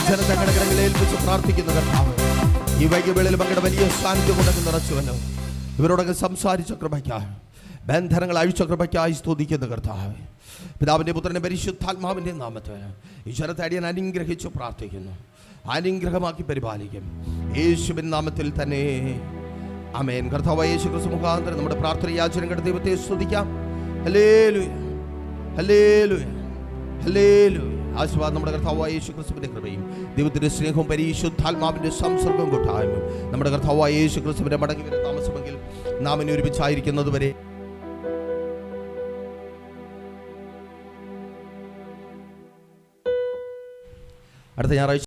S1: ജനതങ്ങളുടെ ഏൽപ്പിച്ച് പ്രാർത്ഥിക്കുന്ന കർത്താവ് ഈ വൈകിവേളയിൽ അങ്ങയുടെ വലിയ സാന്നിധ്യം കൊണ്ടൊക്കെ നിറച്ചുവല്ലോ. ഇവരോടൊക്കെ സംസാരിച്ച കൃപയ്ക്കായി, ബന്ധനങ്ങൾ അഴിച്ച കൃപയ്ക്കായി സ്തുതിക്കുന്ന കർത്താവ്, പിതാവിൻ്റെ പുത്രൻ്റെ പരിശുദ്ധാത്മാവിൻ്റെ നാമത്തിൽ ഈ ജനത്തെ അടിയൻ അനുഗ്രഹിച്ചു പ്രാർത്ഥിക്കുന്നു. അനുഗ്രഹമാക്കി പരിപാലിക്കും. യേശുവിൻ നാമത്തിൽ തന്നെ ആമേൻ. കർത്താവായ യേശു ക്രിസ്തു മുഖാന്തരം നമ്മുടെ പ്രാർത്ഥന യാചന കേട്ട് ദൈവത്തെ സ്തുതിക്കാം. Hallelujah, hallelujah, hallelujah. ആശീർവാദം നമ്മുടെ കർത്താവായ യേശു ക്രിസ്തുവിന്റെ കൃപയും ദൈവത്തിന്റെ സ്നേഹവും പരിശുദ്ധാത്മാവിന്റെ സംസർഗവും കൂട്ടായ്മയും നമ്മുടെ കർത്താവായ യേശു ക്രിസ്തുവിന്റെ മടങ്ങി വരെ താമസമെങ്കിൽ നാം ഇനി ഒരുമിച്ചായിരിക്കുന്നത് വരെ അടുത്ത ഞായറാഴ്ച